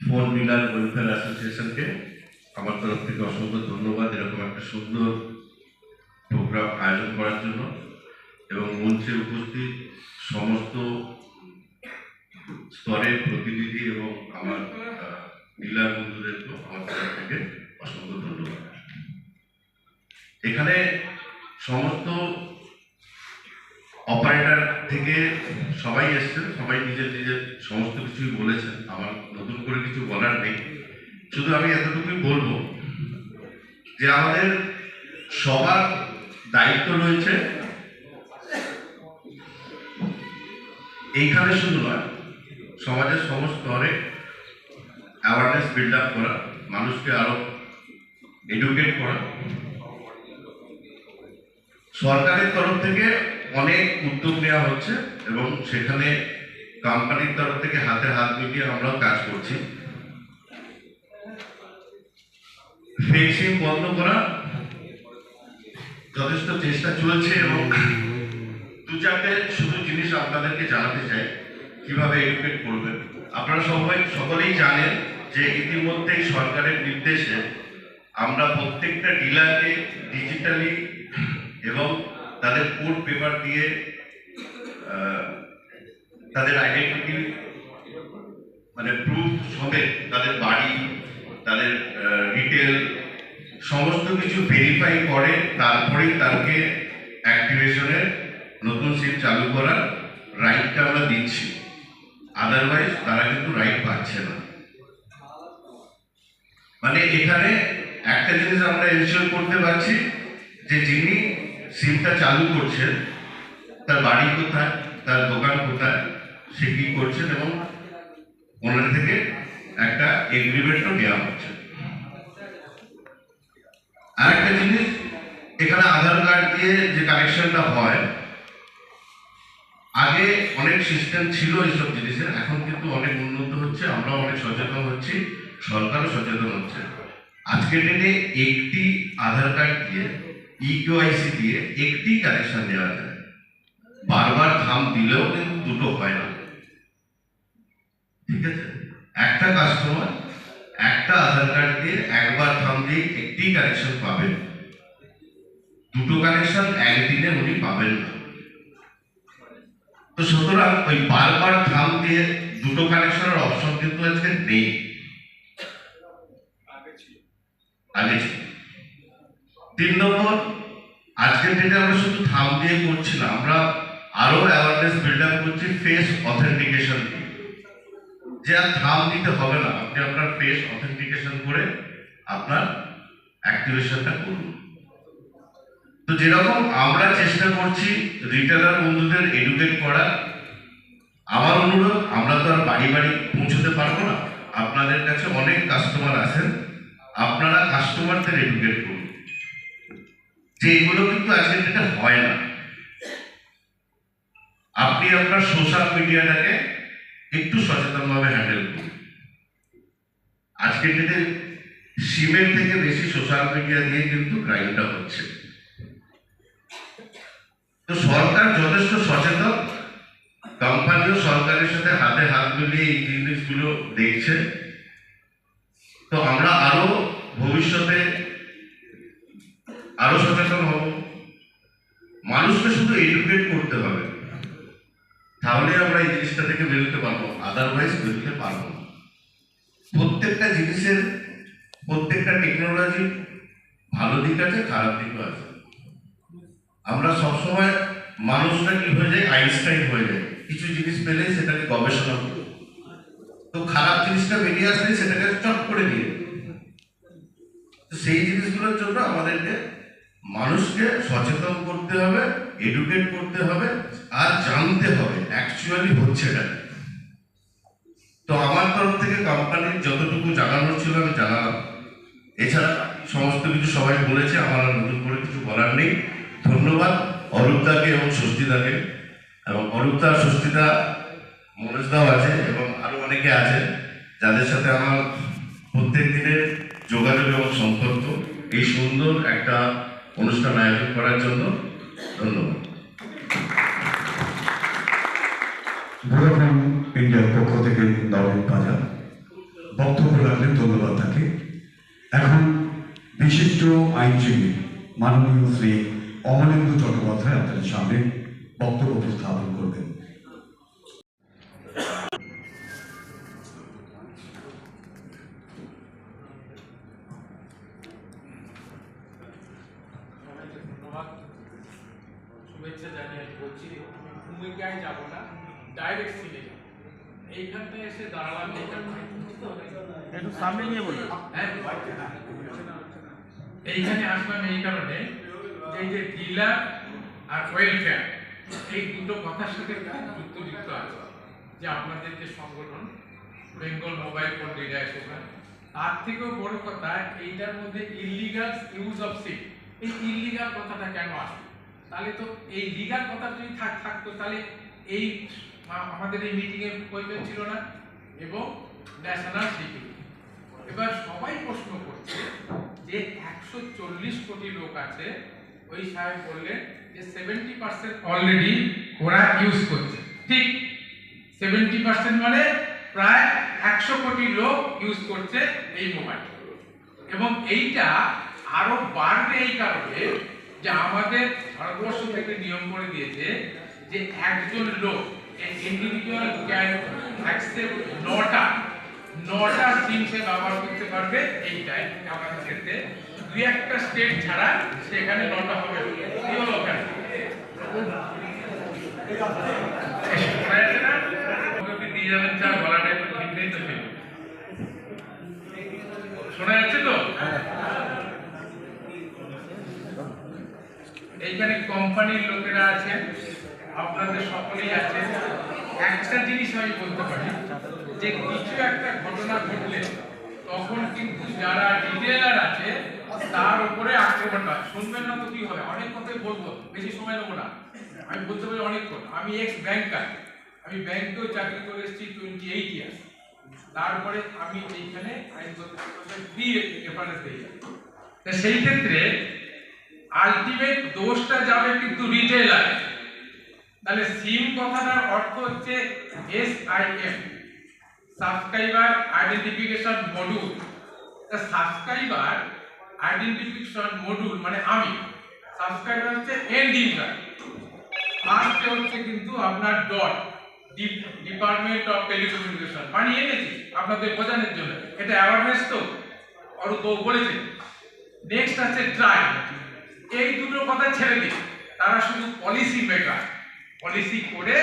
phone dealer welfare অ্যাসোসিয়েশনকে আমার তরফ থেকে অসংখ্য ধন্যবাদ এরকম একটা সুন্দর প্রোগ্রাম আয়োজন করার জন্য, এবং মঞ্চে উপস্থিত সমস্ত স্তরের প্রতিনিধি এবং আমার ডিলার বন্ধুদেরকেও আমার তরফ থেকে অসংখ্য ধন্যবাদ। এখানে সমস্ত অপারেটর থেকে সবাই এসছেন, সবাই নিজের নিজের সমস্ত কিছুই বলেছেন, আমার নতুন করে কিছু বলার নেই। শুধু আমি এতটুকুই বলবো যে আমাদের সবার দায়িত্ব রয়েছে এইখানে শুধু নয়, সমাজের সমস্ত স্তরে অ্যাওয়ারনেস বিল্ড আপ করা, মানুষকে আরো এডুকেট করা। সরকারের তরফ থেকে অনেক উদ্যোগ নেওয়া হচ্ছে এবং সেখানে কোম্পানির তরফ থেকে হাতে হাত মিলিয়ে আমরাও কাজ করছি। ফেক সিম বন্ধ করা যথেষ্ট চেষ্টা চলছে এবং দু চারটে শুধু জিনিস আপনাদেরকে জানাতে চাই কিভাবে এডুকেট করবেন। আপনারা সকলেই জানেন যে ইতিমধ্যেই সরকারের নির্দেশে আমরা প্রত্যেকটা ডিলারকে ডিজিটালি এবং তাদের কোড পেপার দিয়ে তাদের আইডেন্টিটি মানে প্রুফ সমেত তাদের বাড়ি, তাদের ডিটেল সমস্ত কিছু ভেরিফাই করে তারপরেই তাকে অ্যাক্টিভেশনের নতুন সিম চালু করার রাইটটা আমরা দিচ্ছি। আদারওয়াইজ তারা কিন্তু রাইট পাচ্ছে না। মানে এখানে একটা জিনিস আমরা এনশিওর করতে পারছি যে যিনি সিমটা চালু করছেন তার বাড়ি কোথায়, তার দোকান কোথায়, সে কি করছেন এবং ওনার থেকে একটা এগ্রিমেন্টও নেওয়া হচ্ছে। আর একটা জিনিস, এখানে আধার কার্ড দিয়ে যে কানেকশনটা হয়, আগে অনেক সিস্টেম ছিল এইসব জিনিসের, এখন কিন্তু অনেক উন্নত হচ্ছে, আমরা অনেক সচেতন হচ্ছি, সরকারও সচেতন হচ্ছে। আজকের দিনে একটি আধার কার্ড দিয়ে ইকেওয়াইসি দিয়ে একটি কানেকশন দেওয়া যায়, বারবার থাম দিলেও কিন্তু দুটো হয় না। ঠিক আছে, একটা কাস্টমার একটা আধার কার্ড দিয়ে একবার থাম দিয়ে একটি কানেকশন পাবেন, দুটো কানেকশন একদিনে উনি পাবেন না। তো সুতরাং ওই বারবার থাম দিয়ে দুটো কানেকশনের অপশন কিন্তু আজকে নেই, আগে ছিল। 3 নম্বর, আজকের ডেটে আমরা শুধু থাম দিয়ে করছি না, আমরা আরো অ্যাওয়ারনেস বিল্ড আপ করছি ফেস অথেন্টিকেশন দিয়ে, যে আর থাম দিতে হবে না, আপনি আপনার ফেস অথেন্টিকেশন করে আপনার অ্যাক্টিভেশনটা করুন। তো যেরকম আমরা চেষ্টা করছি রিটেলার বন্ধুদের এডুকেট করা, আমার অনুরোধ, আমরা তো আর বাড়ি বাড়ি পৌঁছতে পারবো না, আপনাদের কাছে অনেক কাস্টমার আছেন, আপনারা কাস্টমারদের এডুকেট করুন যে এগুলো কিন্তু আজকের দিনে হয় না। আপনি আপনার সোশ্যাল মিডিয়াটাকে একটু সচেতনভাবে হ্যান্ডেল করুন। আজকের দিনে সিমের থেকে বেশি সোশ্যাল মিডিয়া দিয়ে কিন্তু ক্রাইমটা হচ্ছে। তো সরকার যথেষ্ট সচেতন, কোম্পানিও সরকারের সাথে হাতে হাত মিলিয়ে এই জিনিসগুলো দেখছে। তো আমরা আরো ভবিষ্যতে আরো সচেতন হব, মানুষকে শুধু এডুকেট করতে হবে, তাহলে আমরা এই জিনিসটা থেকে বেরোতে পারবো, আদারওয়াইজ বেরোতে পারবো না। প্রত্যেকটা জিনিসের, প্রত্যেকটা টেকনোলজি ভালো দিক আছে, খারাপ দিকও আছে। আমরা সবসময় মানুষরা কি হয়ে যায়, আইনস্টাইন হয়ে যায়, কিছু জিনিস পেলে সেটাকে গবেষণা করি, তো খারাপ জিনিসটা বেরিয়ে আসলে সেটাকে চট করে দিয়ে। তো সেই জিনিসগুলোর জন্য আমাদেরকে মানুষকে সচেতন করতে হবে, এডুকেট করতে হবে, আর জানতে হবে অ্যাকচুয়ালি হচ্ছে না। তো আমার তরফ থেকে কোম্পানির যতটুকু জানানোর ছিল আমি জানালাম, এছাড়া সমস্ত কিছু সবাই বলেছে, আমার আর নতুন করে কিছু বলার নেই। ধন্যবাদ অরূপদাকে এবং ষষ্ঠীদাকে, এবং অরূপদা ষষ্ঠীদা মনোজদাও আছে এবং আরো অনেকে আছে যাদের সাথে আমার প্রত্যেক দিনের যোগাযোগ এবং সম্পর্ক, এই সুন্দর একটা অনুষ্ঠান আয়োজন করার জন্য ধন্যবাদ। ভোডাফোন ইন্ডিয়ার পক্ষ থেকে নবীন পাজা বক্তব্য রাখলেন, ধন্যবাদ তাকে। এখন বিশিষ্ট আইনজীবী মাননীয় শ্রী অমলেন্দু চট্টোপাধ্যায় আপনাদের সামনে বক্তব্য উপস্থাপন করবেন। শুভেচ্ছা জানিয়ে বলছি, ভূমিকায় যাব না, ডাইরেক্ট সিনে যাব। এইখানটায় এসে দাঁড়ালাম, একটু সামনে নিয়ে বলুন। এইখানে আসলাম এই কারণে, এই যে ডিলার আর ওয়েলফেয়ার, এই দুটো কথার সাথে যুক্ত আছে। যে আপনাদের যে সংগঠন Bengal mobile phone dealer association, তার থেকেও বড় কথা এইটার মধ্যে ইলিগাল ইউজ অফ সিম, এই ইলিগাল কথাটা কেন আসবে? তাহলে তো এই লিগাল কথা যদি থাকতো তাহলে এই আমাদের এই মিটিং এর প্রয়োজন ছিল না। এবং ন্যাশনাল সিকিউরিটি, এবার সবাই প্রশ্ন করছে যে 140 কোটি লোক আছে, ওই সাহেব বললেন যে 70% অলরেডি ওরা ইউজ করছে। ঠিক 70% মানে প্রায় 100 কোটি লোক ইউজ করছে এই মোবাইল, এবং এইটা আরো বাড়বে এই কারণে যে আমাদের ভারতবর্ষ থেকে নিয়ম করে দিয়েছে যে একজন লোক ইন্ডিভিজুয়াল ক্যান অ্যাকসেপ্ট 9টা সিম সে ব্যবহার করতে পারবে। এইটাই আমাদের ক্ষেত্রে 2-1টা স্টেট ছাড়া সেখানে 9টা হবে। কি হলো ওখানে দিয়ে যাবেন চা গলাটা একটু ঠিক নেই তো, শোনা যাচ্ছে তো? এইখানে কোম্পানির লোকেরা আছেন, আপনাদের সকলেই আছেন। একটা জিনিস আমি বলতে পারি যে কিছু একটা ঘটনা ঘটলে তখন কিন্তু যারা রিটেলার আছে তার উপরে আক্রমণ হয়। শুনবেন না তো কি হবে, অনেক কথাই বলবো, বেশি সময় নেবো না। আমি বলতে পারি অনেকক্ষণ। আমি এক্স ব্যাংকার, আমি ব্যাংকেও চাকরি করে এসেছি 28 ইয়ার্স। তারপরে আমি এইখানে আইনগত দিয়ে রেফারেন্স দিয়ে যাই। সেই ক্ষেত্রে আলটিমেট দোষটা যাবে কিন্তু রিটেলার। তাহলে সিম কথাটার অর্থ হচ্ছে SIM, সাবস্ক্রাইবার আইডেন্টিফিকেশন মডিউল। তা সাবস্ক্রাইবার আইডেন্টিফিকেশন মডিউল মানে আমি, সাবস্ক্রাইবার হচ্ছে এন্ড ইউজার। ফার্স্টে হচ্ছে কিন্তু আপনার ডট, ডিপার্টমেন্ট অফ টেলিকমিউনিকেশন বানিয়ে এনেছি আপনাদের বোঝানোর জন্য, এটা অ্যাওয়ারনেস তো অরূপ বলেছে। নেক্সট আছে ট্রাই, এই দুটো কথা ছেড়ে দিন, তারা শুধু পলিসি মেকার, পলিসি করে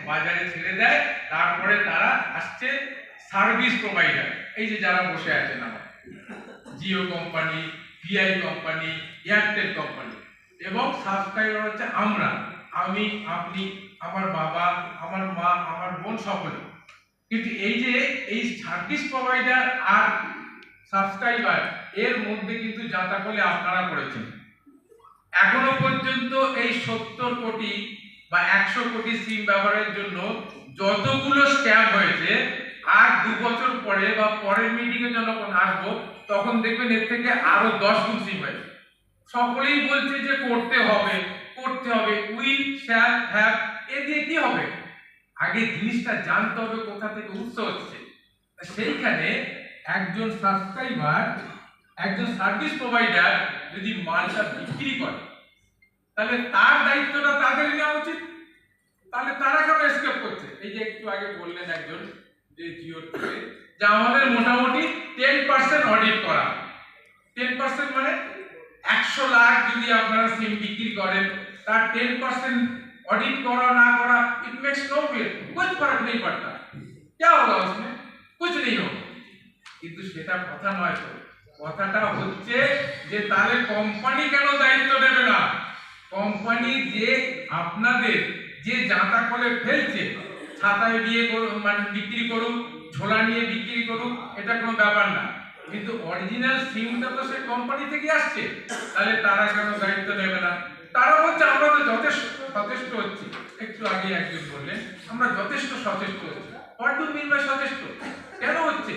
বাজারে ছেড়ে দেয়। তারপরে তারা আসছে সার্ভিস প্রোভাইডার, এই যে যারা বসে আছেন আমার, Jio company, Vi company, Airtel company, এবং সাবস্ক্রাইবার হচ্ছে আমরা, আমি, আপনি, আমার বাবা, আমার মা, আমার বোন, সকলে। কিন্তু এই যে এই সার্ভিস প্রোভাইডার আর সাবস্ক্রাইবার এর মধ্যে কিন্তু যাতা বলে আপনারা করেছেন। এখনো পর্যন্ত এই 70 কোটি বা 100 কোটি সিম ব্যবহারের জন্য যতগুলো স্ক্যাম হয়েছে, আর 2 বছর পরে বা পরের মিটিং এ যখন আসবো তখন দেখবেন এর থেকে আরো 10 গুণ সিম হয়েছে। সকলেই বলছে যে করতে হবে, উইল শ্যাল হ্যাভ, এ দিয়ে কি হবে? আগে জিনিসটা জানতে হবে কোথা থেকে উৎস হচ্ছে। সেইখানে একজন সাবস্ক্রাইবার, একজন সার্ভিস প্রোভাইডার যদি মালটা বিক্রি করে তাহলে তার দায়িত্বটা তাদের নেওয়া উচিত। তাহলে তারা কেন এসকেপ করছে? এই যে একটু আগে বললেন একজন যে জিও থেকে, যে আমাদের মোটামুটি 10% অডিট করা। 10% মানে 100 লাখ যদি আপনারা সিম বিক্রি করেন, তার 10% ऑडिट करो ना करो, इट मेक्स नो कुछ फर्क नहीं पड़ता। क्या होगा उसमें? कुछ नहीं होगा। কিন্তু সেটা কথা নয়, তো কথাটা হচ্ছে যে তাহলে কোম্পানি কেন দায়িত্ব নেবে না? কোম্পানি যে আপনাদের যে জাতা করে ফেলছে, ছাতায় দিয়ে মানে বিক্রি করুক, ঝোলা নিয়ে বিক্রি করুক, এটা কোনো ব্যাপার না, কিন্তু অরিজিনাল সিমটা তো সেই কোম্পানি থেকে আসছে, তাহলে তারা কেন দায়িত্ব নেবে না? তারা বলছে আমরা তো যথেষ্ট হচ্ছি। একটু আগে একজন বললেন আমরা যথেষ্ট সচেষ্ট হচ্ছি। হোয়াট ডু মিন বাই সচেষ্ট? কেন হচ্ছে?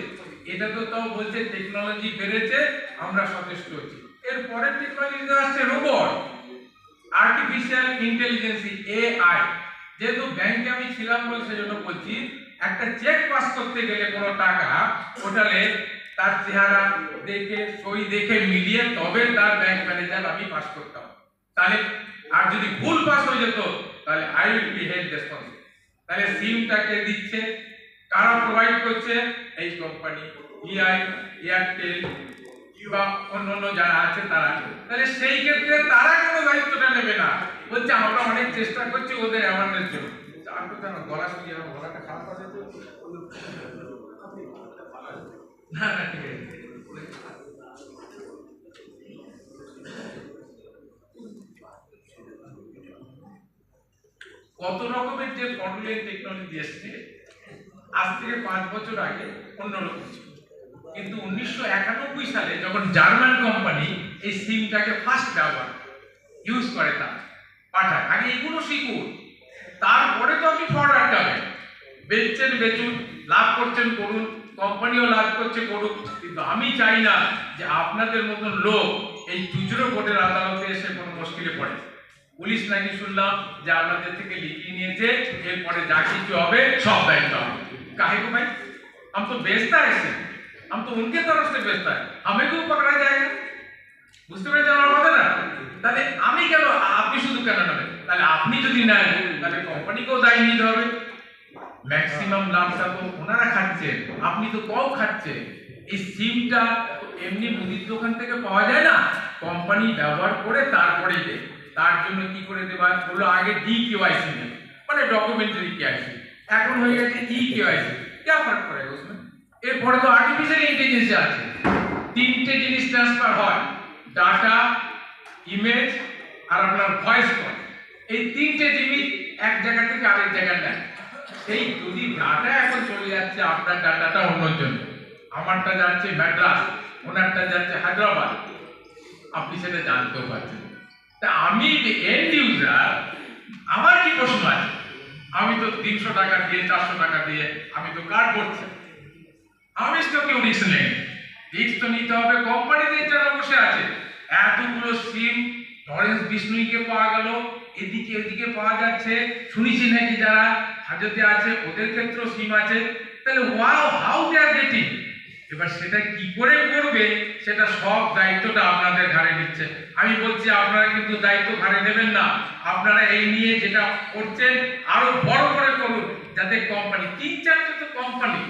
এটা তো তাও বলছে টেকনোলজি বেড়েছে, আমরা সচেষ্ট হচ্ছি। এর পরের টেকনোলজি আসছে রোবট, আর্টিফিশিয়াল ইন্টেলিজেন্স, AI। যেহেতু ব্যাংকে আমি ছিলাম বলে সেজন্য বলছি, একটা চেক পাস করতে গেলে কোনো টাকা, ওটালে তার চেহারা দেখে, সই দেখে মিলিয়ে তবে তার ব্যাংক ম্যানেজার আমি পাস করতাম। তাহলে আর যদি ভুল পাস হয়ে যেত তাহলে I will be held responsible. তাহলে সিমটাকে দিচ্ছে কারা প্রোভাইড করছে? এই কোম্পানি, ভিআই, এয়ারটেল বা অন্য যারা আছে তারা। তাহলে সেই ক্ষেত্রে তারা কোনো দায়িত্বটা নেবে না, বলছে আমরা অনেক চেষ্টা করছি ওদের অ্যাওয়ারনেস জন্য। আর তো কেন গলা শুনিয়ে আমার গলাটা খারাপ আছে তো না না ঠিক আছে। কত রকমের যে ফ্রডুলেন্ট টেকনোলজি এসছে, আজ থেকে 5 বছর আগে অন্যরকম ছিল। কিন্তু 1991 সালে যখন জার্মান কোম্পানি এই সিমটাকে ফার্স্ট ব্যবহার ইউজ করে তা পাঠায়, আগে এগুলো শিখুন, তারপরে তো আপনি ফ্রড আটকাবেন। বেচছেন বেচুন, লাভ করছেন করুন, কোম্পানিও লাভ করছে করুক, কিন্তু আমি চাই না যে আপনাদের মতন লোক এই খুচরো কোর্টের আদালতে এসে কোনো মুশকিলে পড়ে। পুলিশ নাকি শুনলাম যে আপনাদের থেকে লিখিয়ে নিয়েছে, এরপরে যা কিছু হবে सब दायित्व হবে। काहे को भाई, हम तो बेचता है इसे, हम तो उनके तरफ से बेचता है, हमें क्यों पकड़ा जाएगा? বুঝতে পেরেছেন আমার কথাটা? তাহলে আমি কেন, আপনি শুধু কেন নেবেন? তাহলে আপনি যদি নেন তাহলে কোম্পানিকেও দায়ী নিতে হবে। ম্যাক্সিমাম লাভটা তো ওনারা খাচ্ছে, আপনি তো কম খাচ্ছেন। এই সিমটা এমনি মুদির দোকান থেকে পাওয়া যায় না, কোম্পানি ব্যবহার করে তারপরেই দেয়। তার জন্য কি করে দেওয়া হলো, আগে DKYC নেই, মানে ডকুমেন্টারি কেওয়াইসি, এখন হয়ে গেছে EKYC। क्या फर्क पड़ेगा उसमें? এরপরে তো আর্টিফিশিয়াল ইন্টেলিজেন্স আছে, তিনটে জিনিস ট্রান্সফার হয়, ডাটা, ইমেজ আর আপনার ভয়েস কল। এই তিনটে জিনিস এক জায়গা থেকে আরেক জায়গায় নেয়। সেই যদি ডাটা এখন চলে যাচ্ছে, আপনার ডাটাটা অন্যর জন্য, আমারটা যাচ্ছে ম্যাড্রাস, ওনারটা যাচ্ছে হায়দ্রাবাদ, আপনি সেটা জানতেও পারছেন। তা আমি এন্ড ইউজার, আমার কি প্রশ্ন আছে? আমি তো 300 টাকা দিয়ে 400 টাকা দিয়ে আমি তো কার্ড করছি, আমি তো কেউ রিস্ক নেই। রিস্ক তো নিতে হবে কোম্পানিদের যারা বসে আছে। এতগুলো সিম লরেন্স বিষ্ণুইকে পাওয়া গেল, এদিকে এদিকে পাওয়া যাচ্ছে, শুনেছি নাকি যারা হাজতে আছে ওদের ক্ষেত্রেও সিম আছে। তাহলে হাউ দে আর গেটিং, এবার সেটা কি করে করবে সেটা সব দায়িত্বটা আপনাদের ঘাড়ে নিচ্ছে। আমি বলছি আপনারা কিন্তু দায়িত্ব ঘাড়ে নেবেন না, আপনারা এই নিয়ে যেটা করছেন আরো বড় করে করুন, যাতে কোম্পানি 3-4টে তো কোম্পানি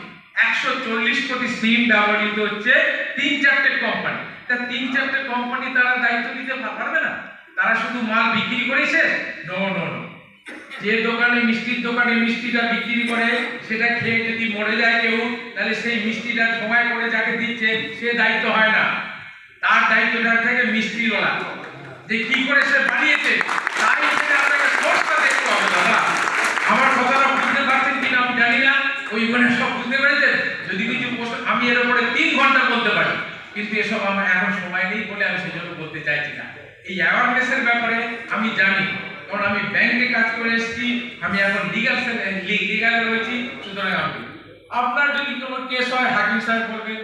140 কোটি সিম ব্যবহৃত হচ্ছে, 3-4টে কোম্পানি, তা 3-4টে কোম্পানি তারা দায়িত্ব নিতে পারবে না? তারা শুধু মাল বিক্রি করেছে? নো নো নো, যে দোকানে মিষ্টির দোকানে মিষ্টিটা বিক্রি করে সেটা খেয়ে যদি মরে যায় কেউ, তাহলে সেই মিষ্টিটা সময় করে যাকে দিচ্ছে সে দায়িত্ব হয় না, তার দায়িত্বটা থেকে মিষ্টিওয়ালা যে কি করে সে বানিয়েছে, তাই সেটা আপনাকে সোর্সটা দেখতে হবে। দাদা আমার কথাটা বুঝতে পারছেন কিনা আমি জানি না, ওইখানে সব বুঝতে পেরেছেন? যদি কিছু আমি এর উপরে 3 ঘন্টা বলতে পারি, কিন্তু এসব আমার এখন সময় নেই বলে আমি সেজন্য বলতে চাইছি না। এই অ্যাওয়ারনেসের ব্যাপারে আমি জানি, কারণ আমি ব্যাংকে কাজ করে এসেছি, আমি এখন লিগালে রয়েছি। সুতরাং আপনার যদি কোনো কেস হয়, হাকিম সাহেব বলবে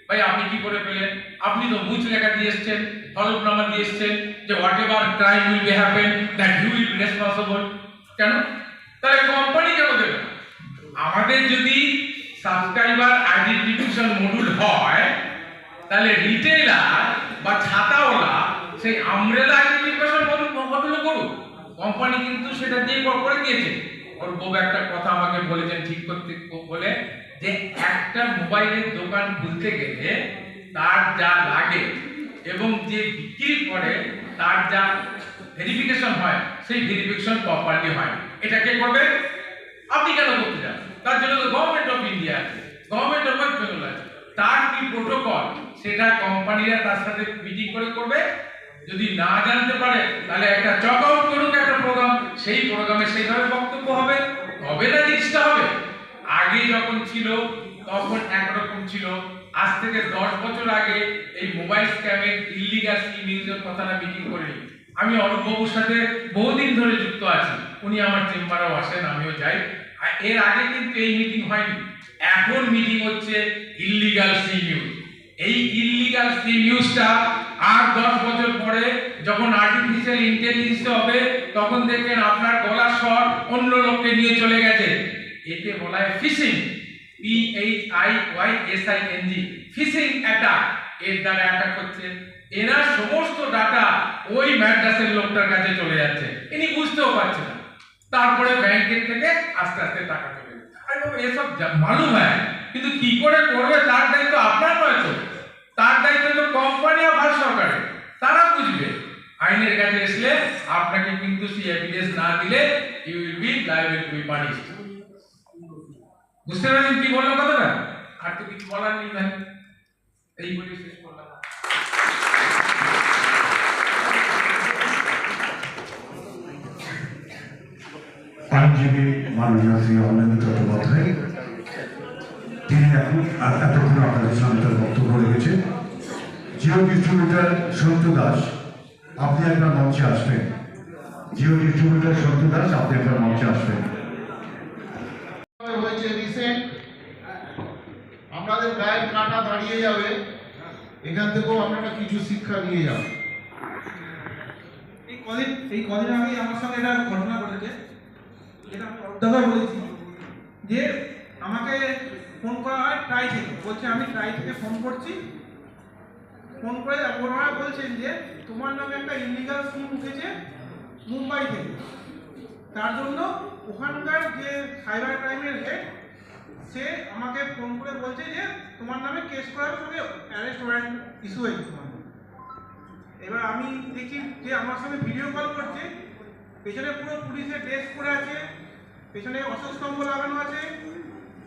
ভাই আপনি কি করে পেলেন, আপনি তো মুচ লেখা দিয়ে এসেছেন, হলফনামা দিয়ে এসেছেন যে whatever crime will be happen that you will be responsible. কেন? তাহলে কোম্পানি কেন দেবে? আমাদের যদি সাবস্ক্রাইবার আইডেন্টিফিকেশন মডিউল হয়, তাহলে রিটেইলার বা ছাতাওয়ালা সেই আমব্রেলা আইডেন্টিফিকেশন মডিউল করুক, কোম্পানি কিন্তু সেটা দিয়ে করে দিয়েছে। ওর বউ একটা কথা আমাকে বলেছেন ঠিক করতে বলে, যে একটা মোবাইলের দোকান খুলতে গেলে তার যা লাগে এবং যে বিক্রি করে তার যা ভেরিফিকেশন হয়, সেই ভেরিফিকেশন প্রপারলি হয়। এটা কে করবে? আপনি কেন করতে যান? তার জন্য তো গভর্নমেন্ট অফ ইন্ডিয়া আছে, গভর্নমেন্ট অফ ওয়েস্ট বেঙ্গল আছে, তার কি প্রোটোকল সেটা কোম্পানিরা তার সাথে মিটিং করে করবে। যদি না জানতে পারে তাহলে একটা চক আউট করুক একটা প্রোগ্রাম, সেই প্রোগ্রামে সেইভাবে বক্তব্য হবে, তবে না জিনিসটা হবে। আগে যখন ছিল তখন একরকম ছিল, আজ থেকে 10 বছর আগে এই মোবাইল স্ক্যামের ইল্লিগাল সিম ইউজের কথাটা মিটিং করিনি। আমি অরূপ বাবুর সাথে বহুদিন ধরে যুক্ত আছি, উনি আমার চেম্বারেও আসেন, আমিও যাই। এর আগে কিন্তু এই মিটিং হয়নি, এখন মিটিং হচ্ছে ইল্লিগাল সিম ইউজ। এই ইল্লিগাল সিম ইউজটা আর 10 বছর পরে যখন আর্টিফিশিয়াল ইন্টেলিজেন্স হবে, তখন দেখবেন আপনার গলার স্বর অন্য লোককে নিয়ে চলে গেছে। একে বলা হয় ফিশিং, PHIYSING, ফিশিং অ্যাটাক। এর দ্বারা অ্যাটাক হচ্ছে, এনার সমস্ত ডাটা ওই ম্যাড্রাসের লোকটার কাছে চলে যাচ্ছে, ইনি বুঝতেও পারছেন না। তারপরে ব্যাংকের থেকে আস্তে আস্তে টাকা চলে যাচ্ছে। আরে বাবা এসব মালুম হয়, কিন্তু কি করে করবে তার দায়িত্ব আপনার নয় তো, তার দায়িত্ব তো কোম্পানি আর ভারত সরকারের, তারা বুঝবে। আইনের কাছে আসলে আপনাকে কিন্তু সেই এভিডেন্স না দিলে you will be liable to be punished. বুঝতে পারছেন কি বললাম কথাটা? আর তো কিছু বলার নেই ভাই, এই বলে শেষ করলাম। আইনজীবী মাননীয় শ্রী অনিন্দ চট্টোপাধ্যায় তিনি এখন এতক্ষণ আপনাদের সামনে তার বক্তব্য রেখেছে। জিও ডিস্ট্রিবিউটার সন্তু দাস, আপনি একবার মঞ্চে আসবেন। জিও ডিস্ট্রিবিউটার সন্তু দাস, আপনি একবার মঞ্চে আসবেন। হয়েছে রিসেন্ট, আপনাদের গায়ের কাঁটা দাঁড়িয়ে যাবে, এখান থেকেও আপনারা কিছু শিক্ষা নিয়ে যাবেন। এই কদিন আগেই আমার সঙ্গে একটা ঘটনা ঘটেছে, যেটা আমি অর্ধেক বলেছি, যে আমাকে ফোন করা হয় ট্রাই থেকে, বলছে আমি ট্রাই থেকে ফোন করছি, ফোন করে ওনারা বলছেন যে তোমার নামে একটা ইলিগাল সিম উঠেছে মুম্বাই থেকে, তার জন্য ওখানকার যে সাইবার ক্রাইমের হেড সে আমাকে ফোন করে বলছে যে তোমার নামে কেস করার সঙ্গে অ্যারেস্ট ওয়ারেন্ট ইস্যু হয়েছে তোমার। এবার আমি দেখি যে আমার সঙ্গে ভিডিও কল করছে, পেছনে পুরো পুলিশের ড্রেস পরে আছে, পেছনে অশোক স্তম্ভ লাগানো আছে,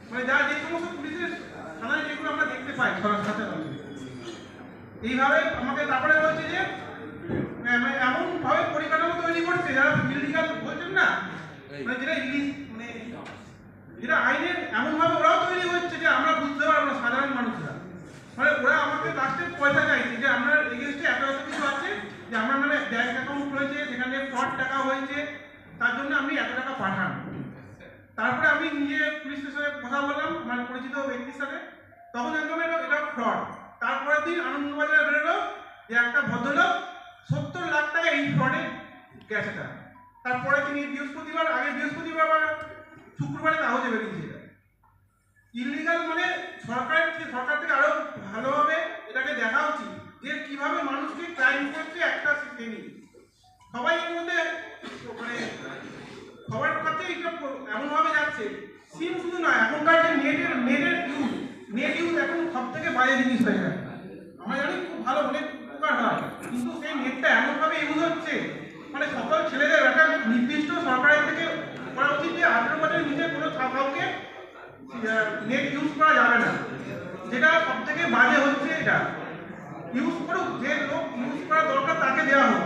মানে যা যে সমস্ত পুলিশের থানায় যেগুলো আমরা দেখতে পাই সাথে সাথে। এইভাবে আমাকে তারপরে বলছে যে এমনভাবে পরিকাঠামো তৈরি করছে যারা ইলিগাল বলছেন না, মানে যেটা আইনের এমনভাবে ওরাও তৈরি হচ্ছে যে আমরা বুঝতে পারবো না সাধারণ মানুষরা। মানে ওরা আমাকে লাস্টে পয়সা চাইছে যে আপনার এগেনস্টে এত এত কিছু আছে, যে আমার নামে ব্যাংক অ্যাকাউন্ট রয়েছে, সেখানে ফ্রড টাকা হয়েছে, তার জন্য আপনি এত টাকা পাঠান। তারপরে আমি নিজে পুলিশ স্টেশনে কথা বললাম মানে পরিচিত ব্যক্তির সাথে, তখন জানলাম এটা ফ্রড। তারপরের দিন আনন্দবাজারে বেরোলো যে একটা ভদ্রলোক 70 লাখ টাকা এই ফ্রডে গেছে তার। তারপরে তিনি বৃহস্পতিবার বা শুক্রবারে কাগজে বেরিয়েছে। এটা ইলিগাল, মানে সরকার থেকে আরো ভালোভাবে এটাকে দেখা উচিত যে কিভাবে মানুষকে ক্রাইম করছে একটা শ্রেণী। সবাই এর মধ্যে মানে সবার কাছে এটা এমনভাবে যাচ্ছে। সিম শুধু নয়, এখনকার যে নেট ইউজ এখন সব থেকে বাজে জিনিস হয়ে যায়। আমরা জানি খুব ভালো অনেক উপকার হয়, কিন্তু সেই নেটটা এমনভাবে ইউজ হচ্ছে, মানে সকল ছেলেদের একটা নির্দিষ্ট সরকারের থেকে করা উচিত যে 18 বছরের নিচে কোনো কাউকে নেট ইউজ করা যাবে না, যেটা সব থেকে বাজে হচ্ছে। এটা ইউজ করুক, যে লোক ইউজ করা দরকার তাকে দেওয়া হোক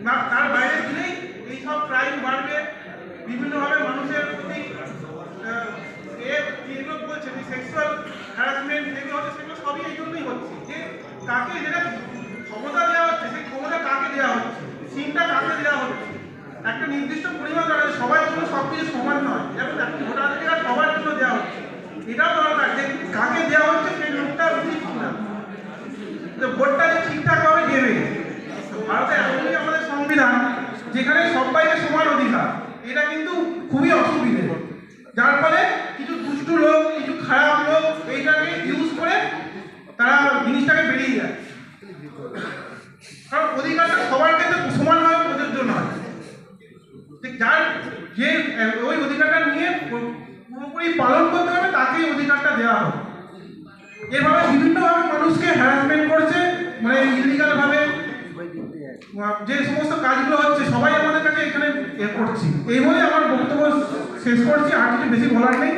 না, তার বাইরে দিলেই এইসব ক্রাইম বাড়বে। বিভিন্নভাবে মানুষের প্রতি যেগুলো বলছে সেক্সুয়াল হ্যারাসমেন্ট যেগুলো হচ্ছে, সেগুলো সবই এই জন্যই হচ্ছে যে কাকে যেটা ক্ষমতা দেওয়া হচ্ছে, সেই ক্ষমতা কাকে দেওয়া হচ্ছে, সিমটা কাকে দেওয়া হচ্ছে। একটা নির্দিষ্ট পরিমাণ দ্বারা সবার জন্য সব কিছু সমান নয়, যেমন এখন ভোটাধিকার সবার জন্য দেওয়া হচ্ছে, এটাও দরকার যে কাকে দেওয়া হচ্ছে সেই লোকটা উচিত কিনা, ভোটটা যে ঠিকঠাকভাবে দেবে। ভারতে এমনই আমাদের সংবিধান যেখানে সবাইকে সমান অধিকার, এটা কিন্তু খুবই অসুবিধে, যার ফলে কিছু দুষ্টু লোক, কিছু খারাপ লোক এইটাকে ইউজ করে তারা জিনিসটাকে বেরিয়ে যায়। কারণ অধিকারটা সবার ক্ষেত্রে সমানভাবে প্রযোজ্য নয়, যার যে ওই অধিকারটা নিয়ে পুরোপুরি পালন করতে হবে তাকেই অধিকারটা দেওয়া হবে। এভাবে বিভিন্নভাবে মানুষকে হ্যারাসমেন্ট করছে, মানে ইলিগাল ভাবে যে সমস্ত কাজগুলো হচ্ছে সবাই আমাদের কাছে এখানে করছি। এই বলে আমার বক্তব্য শেষ করছি, আর কিছু বেশি বলার নেই।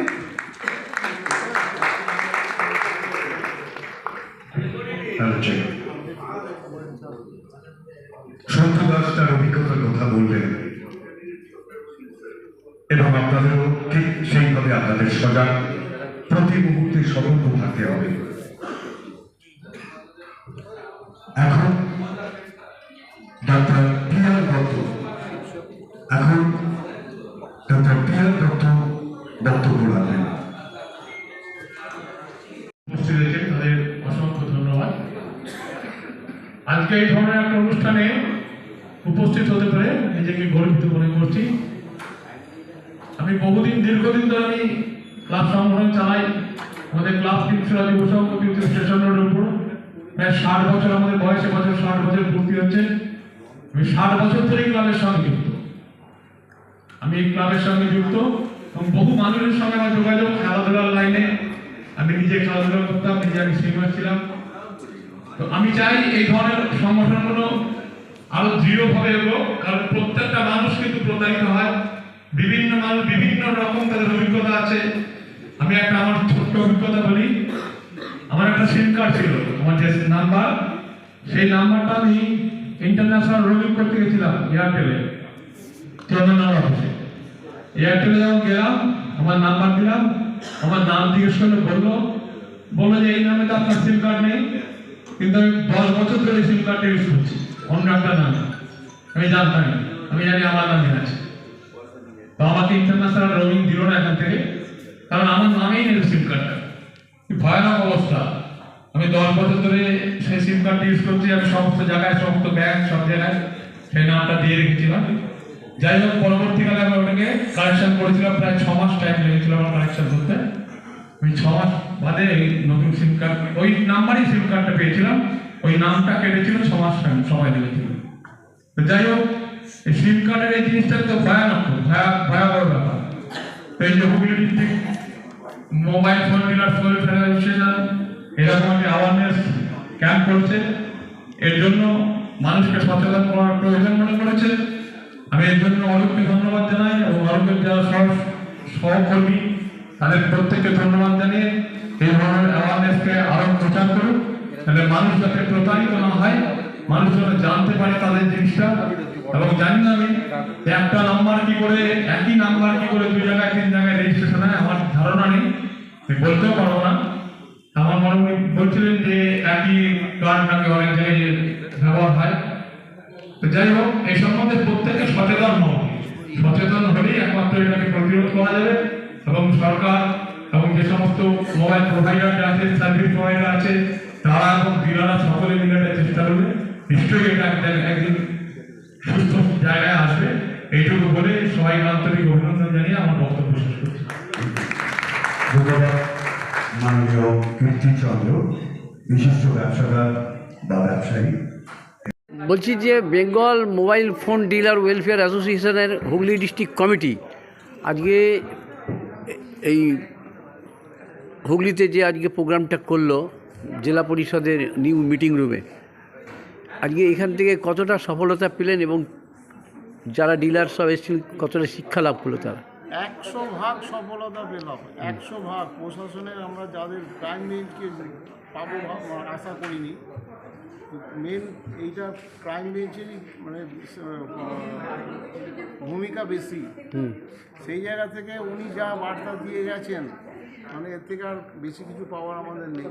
সন্তু দাস তার অভিজ্ঞতার কথা বললেন এবং আপনাদেরও ঠিক সেইভাবে আপনাদের সজাগ, প্রতি মুহূর্তে সতর্ক থাকতে হবে। এখন ডাক্তার পিয়ার দত্ত বক্তব্য রাখবেন। উপস্থিত হয়েছেন তাদের অসংখ্য ধন্যবাদ। আজকে এই ধরনের একটা অনুষ্ঠানে উপস্থিত হতে পেরে নিজেকে গর্বিত মনে করছি। আমি দীর্ঘদিন ধরে আমি ক্লাব সংগঠন চালাই। আমাদের ক্লাব তিনশোরা যুব সংঘ স্টেশনের উপর প্রায় 60 বছর, আমাদের বয়সে বছর 60 বছর পূর্তি হচ্ছে। আমি 60 বছর ধরে ক্লাবের সঙ্গে যুক্ত। আমি এই ক্লাবের সঙ্গে যুক্ত এবং বহু মানুষের সঙ্গে আমার যোগাযোগ খেলাধুলার লাইনে। আমি নিজে খেলাধুলা করতাম, নিজে আমি সিনিয়র ছিলাম। তো আমি চাই এই ধরনের সংগঠনগুলো আরো দৃঢ়ভাবে এগোক, কারণ প্রত্যেকটা মানুষ কিন্তু প্রতারিত হয়। বিভিন্ন মানুষ বিভিন্ন রকম তাদের অভিজ্ঞতা আছে। আমি একটা আমার ছোট্ট অভিজ্ঞতা বলি। আমার একটা সিম কার্ড ছিল, আমার যে নাম্বার, সেই নাম্বারটা আমি ইন্টারন্যাশনাল রোমিং করতে গেছিলাম এয়ারটেলে, চেয়ারম্যান অফিসে। এয়ারটেলে যখন গেলাম, আমার নাম্বার দিলাম, আমার নাম জিজ্ঞেস করলে বললো যে এই নামে তো আপনার সিম কার্ড নেই, কিন্তু আমি 10 বছর ধরে সিম কার্ডটা ইউজ করছি অন্য একটা নাম, আমি জানতাম না, আমি জানি আমার নামে আছে। তো আমাকে ইন্টারন্যাশনাল রোমিং দিল না এখান থেকে, কারণ আমার নামেই নেই সিম কার্ডটা। ভয়ানক অবস্থা। আমি 10 বছর ধরে সেই সিম কার্ড ইউজ করছি, আমি সমস্ত জায়গায়, সমস্ত ব্যাংক, সব জায়গায় সেই নামটা দিয়ে রেখেছিলাম। যাই হোক, পরবর্তীকালে আমি ওটাকে কারেকশন করেছিলাম, প্রায় 6 মাস টাইম লেগেছিল আমার কারেকশন করতে। আমি 6 মাস বাদে এই নতুন সিম কার্ড, ওই নাম্বারই সিম কার্ডটা পেয়েছিলাম, ওই নামটা কেটেছিল, 6 মাস টাইম সময় লেগেছিল। তো যাই হোক, এই সিম কার্ডের এই জিনিসটা তো ভয়ানক, ভয়াবহ ব্যাপার। তো এই যে Hooghly district mobile phone dealers welfare association এরকম একটা অ্যাওয়ারনেস ক্যাম্প করছে, এর জন্য মানুষকে সচেতন করার প্রয়োজন মনে করেছে। আমি এর জন্য অরূপকে ধন্যবাদ জানাই এবং অরূপের যারা সহকর্মী তাদের প্রত্যেককে ধন্যবাদ জানিয়ে এই ধরনের অ্যাওয়ারনেসকে আরো প্রচার করুন, তাহলে মানুষ যাতে প্রতারিত না হয়, মানুষ যাতে জানতে পারে তাদের জিনিসটা। এবং জানি না আমি একটা নাম্বার কি করে, একই নাম্বার কি করে 2 জায়গায় 3 জায়গায় রেজিস্ট্রেশন হয়, আমার ধারণা নেই, আমি বলতেও পারবো না। আমার মনে হয় বলছিলেন যে একই কার্ড নাকি অনেক জায়গায় ব্যবহার হয়। তো যাই হোক, এই সম্বন্ধে প্রত্যেকে সচেতন হন, সচেতন হলেই একমাত্র এটাকে প্রতিরোধ করা যাবে। এবং সরকার এবং যে সমস্ত মোবাইল প্রোভাইডার আছে, সার্ভিস প্রোভাইডার আছে, তারা এবং ডিলাররা সকলে মিলে এটা চেষ্টা করবে, নিশ্চয়ই এটা একদিন সুস্থ জায়গায় আসবে। এইটুকু বলে সবাই আন্তরিক অভিনন্দন জানিয়ে আমার বক্তব্য শেষ করছি। ধন্যবাদ মাননীয় কীর্তিচন্দ্র, বিশিষ্ট ব্যবসাদার বা ব্যবসায়ী। বলছি যে Bengal mobile phone dealer welfare অ্যাসোসিয়েশনের হুগলি ডিস্ট্রিক্ট কমিটি আজকে এই হুগলিতে যে আজকে প্রোগ্রামটা করলো জেলা পরিষদের নিউ মিটিং রুমে, আজকে এখান থেকে কতটা সফলতা পেলেন এবং যারা ডিলার সব এসেছিলেন কতটা শিক্ষা লাভ করলো তারা? 100% সফলতা পেলাম, 100%। প্রশাসনের আমরা যাদের ক্রাইম বেঞ্চকে পাবো আশা করিনি, মেন এইটা ক্রাইম বেঞ্চেরই মানে ভূমিকা বেশি। সেই জায়গা থেকে উনি যা বার্তা দিয়ে গেছেন, মানে এর থেকে আর বেশি কিছু পাওয়ার আমাদের নেই।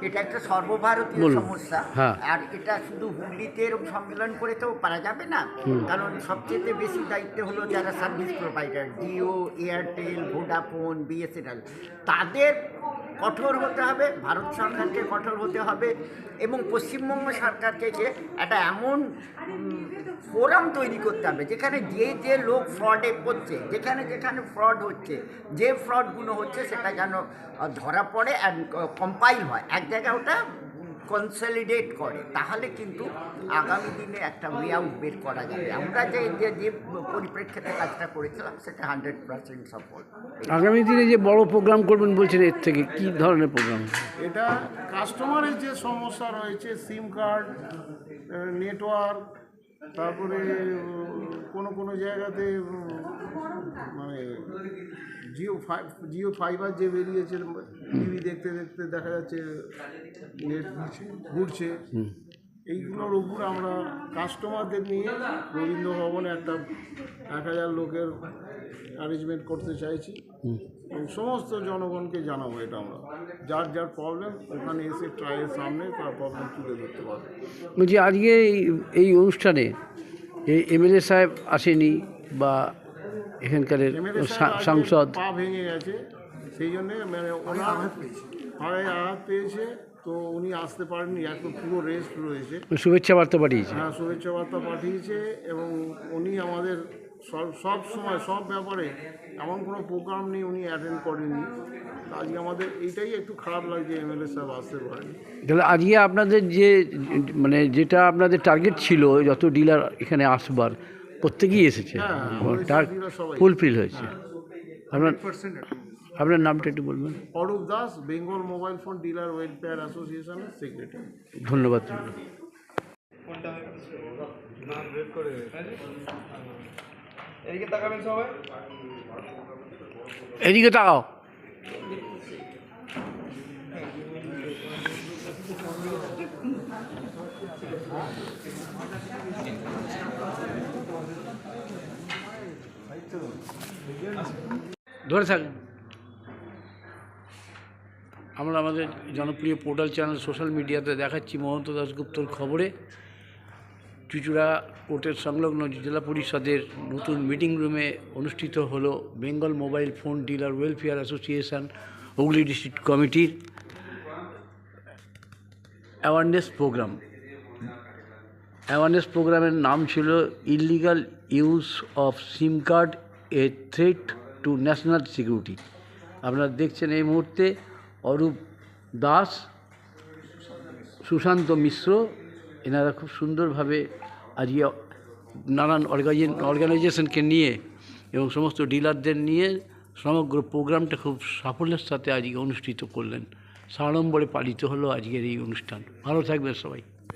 এটা একটা সর্বভারতীয় সমস্যা, আর এটা শুধু হুগলিতে এরকম সম্মেলন করে তো পারা যাবে না, কারণ সবচেয়ে বেশি দায়িত্ব হলো যারা service provider, Jio, Airtel, Vodafone, BSNL, তাদের কঠোর হতে হবে, ভারত সরকারকে কঠোর হতে হবে এবং পশ্চিমবঙ্গ সরকারকে যে একটা এমন ফোরাম তৈরি করতে হবে যেখানে যে লোক ফ্রডে করছে, যেখানে ফ্রড হচ্ছে, যে ফ্রডগুলো হচ্ছে সেটা যেন ধরা পড়ে অ্যান্ড কম্পাইল হয়, এক জায়গায় ওটা কনসলিডেট করে, তাহলে কিন্তু আগামী দিনে একটা ওয়ে আউট বের করা যাবে। আমরা যে পরিপ্রেক্ষিতে কাজটা করেছিলাম সেটা 100% সফল। আগামী দিনে যে বড় প্রোগ্রাম করবেন বলছেন, এর থেকে কি ধরনের প্রোগ্রাম? এটা কাস্টমারের যে সমস্যা রয়েছে, সিম কার্ড, নেটওয়ার্ক, তারপরে কোনো জায়গাতে মানে জিও ফাইবার যে বেরিয়েছে, টিভি দেখতে দেখতে দেখা যাচ্ছে নেট ঘুরছে, এইগুলোর উপর আমরা কাস্টমারদের নিয়ে রবীন্দ্র ভবনে একটা 1000 লোকের অ্যারেঞ্জমেন্ট করতে চাইছি এবং সমস্ত জনগণকে জানাবো এটা আমরা, যার প্রবলেম ওখানে এসে ট্রায়ের সামনে তার প্রবলেম তুলে ধরতে পারবে। বলছি আজকে এই অনুষ্ঠানে এমএলএ সাহেব আসেনি বা এখানকার সাংসদ পা ভেঙে গেছে, সেই জন্যে মানে ওনার পায়ে আঘাত পেয়েছে, তো উনি আসতে পারেননি, এখন পুরো রেস্ট রয়েছে। শুভেচ্ছা বার্তা পাঠিয়েছে? হ্যাঁ, শুভেচ্ছা বার্তা পাঠিয়েছে এবং উনি আমাদের সব সময় সব ব্যাপারে এমন কোনো প্রোগ্রাম নেই উনি অ্যাটেন্ড করেননি। আজকে আমাদের এইটাই একটু খারাপ লাগছে, এমএলএ সাহেব আসতে পারেনি। তাহলে আজকে আপনাদের যে মানে যেটা আপনাদের টার্গেট ছিল যত ডিলার এখানে আসবার প্রত্যেকেই এসেছে, ফুলফিল হয়েছে। আপনার নামটা একটু বলবেন? Arup Das, Bengal mobile phone dealer welfare অ্যাসোসিয়েশনের সেক্রেটারি। ধন্যবাদ। এদিকে তাকাবেন সবাই, এদিকে তাকাও। ধরে থাকুন। আমরা আমাদের জনপ্রিয় পোর্টাল চ্যানেল সোশ্যাল মিডিয়াতে দেখাচ্ছি মহন্ত দাশগুপ্তর খবরে চুঁচুড়া কোর্টের সংলগ্ন জেলা পরিষদের নতুন মিটিং রুমে অনুষ্ঠিত হলো Bengal mobile phone dealer welfare association Hooghly district কমিটির অ্যাওয়ারনেস প্রোগ্রাম। অ্যাওয়ারনেস প্রোগ্রামের নাম ছিল illegal use of SIM card A threat to national security. আপনারা দেখছেন এই মুহূর্তে অরূপ দাস, সুশান্ত মিশ্র, এনারা খুব সুন্দরভাবে আজকে নানান অর্গানাইজেশনকে নিয়ে এবং সমস্ত ডিলারদের নিয়ে সমগ্র প্রোগ্রামটা খুব সাফল্যের সাথে আজকে অনুষ্ঠিত করলেন। সাড়ম্বরে পালিত হলো আজকের এই অনুষ্ঠান। ভালো থাকবেন সবাই।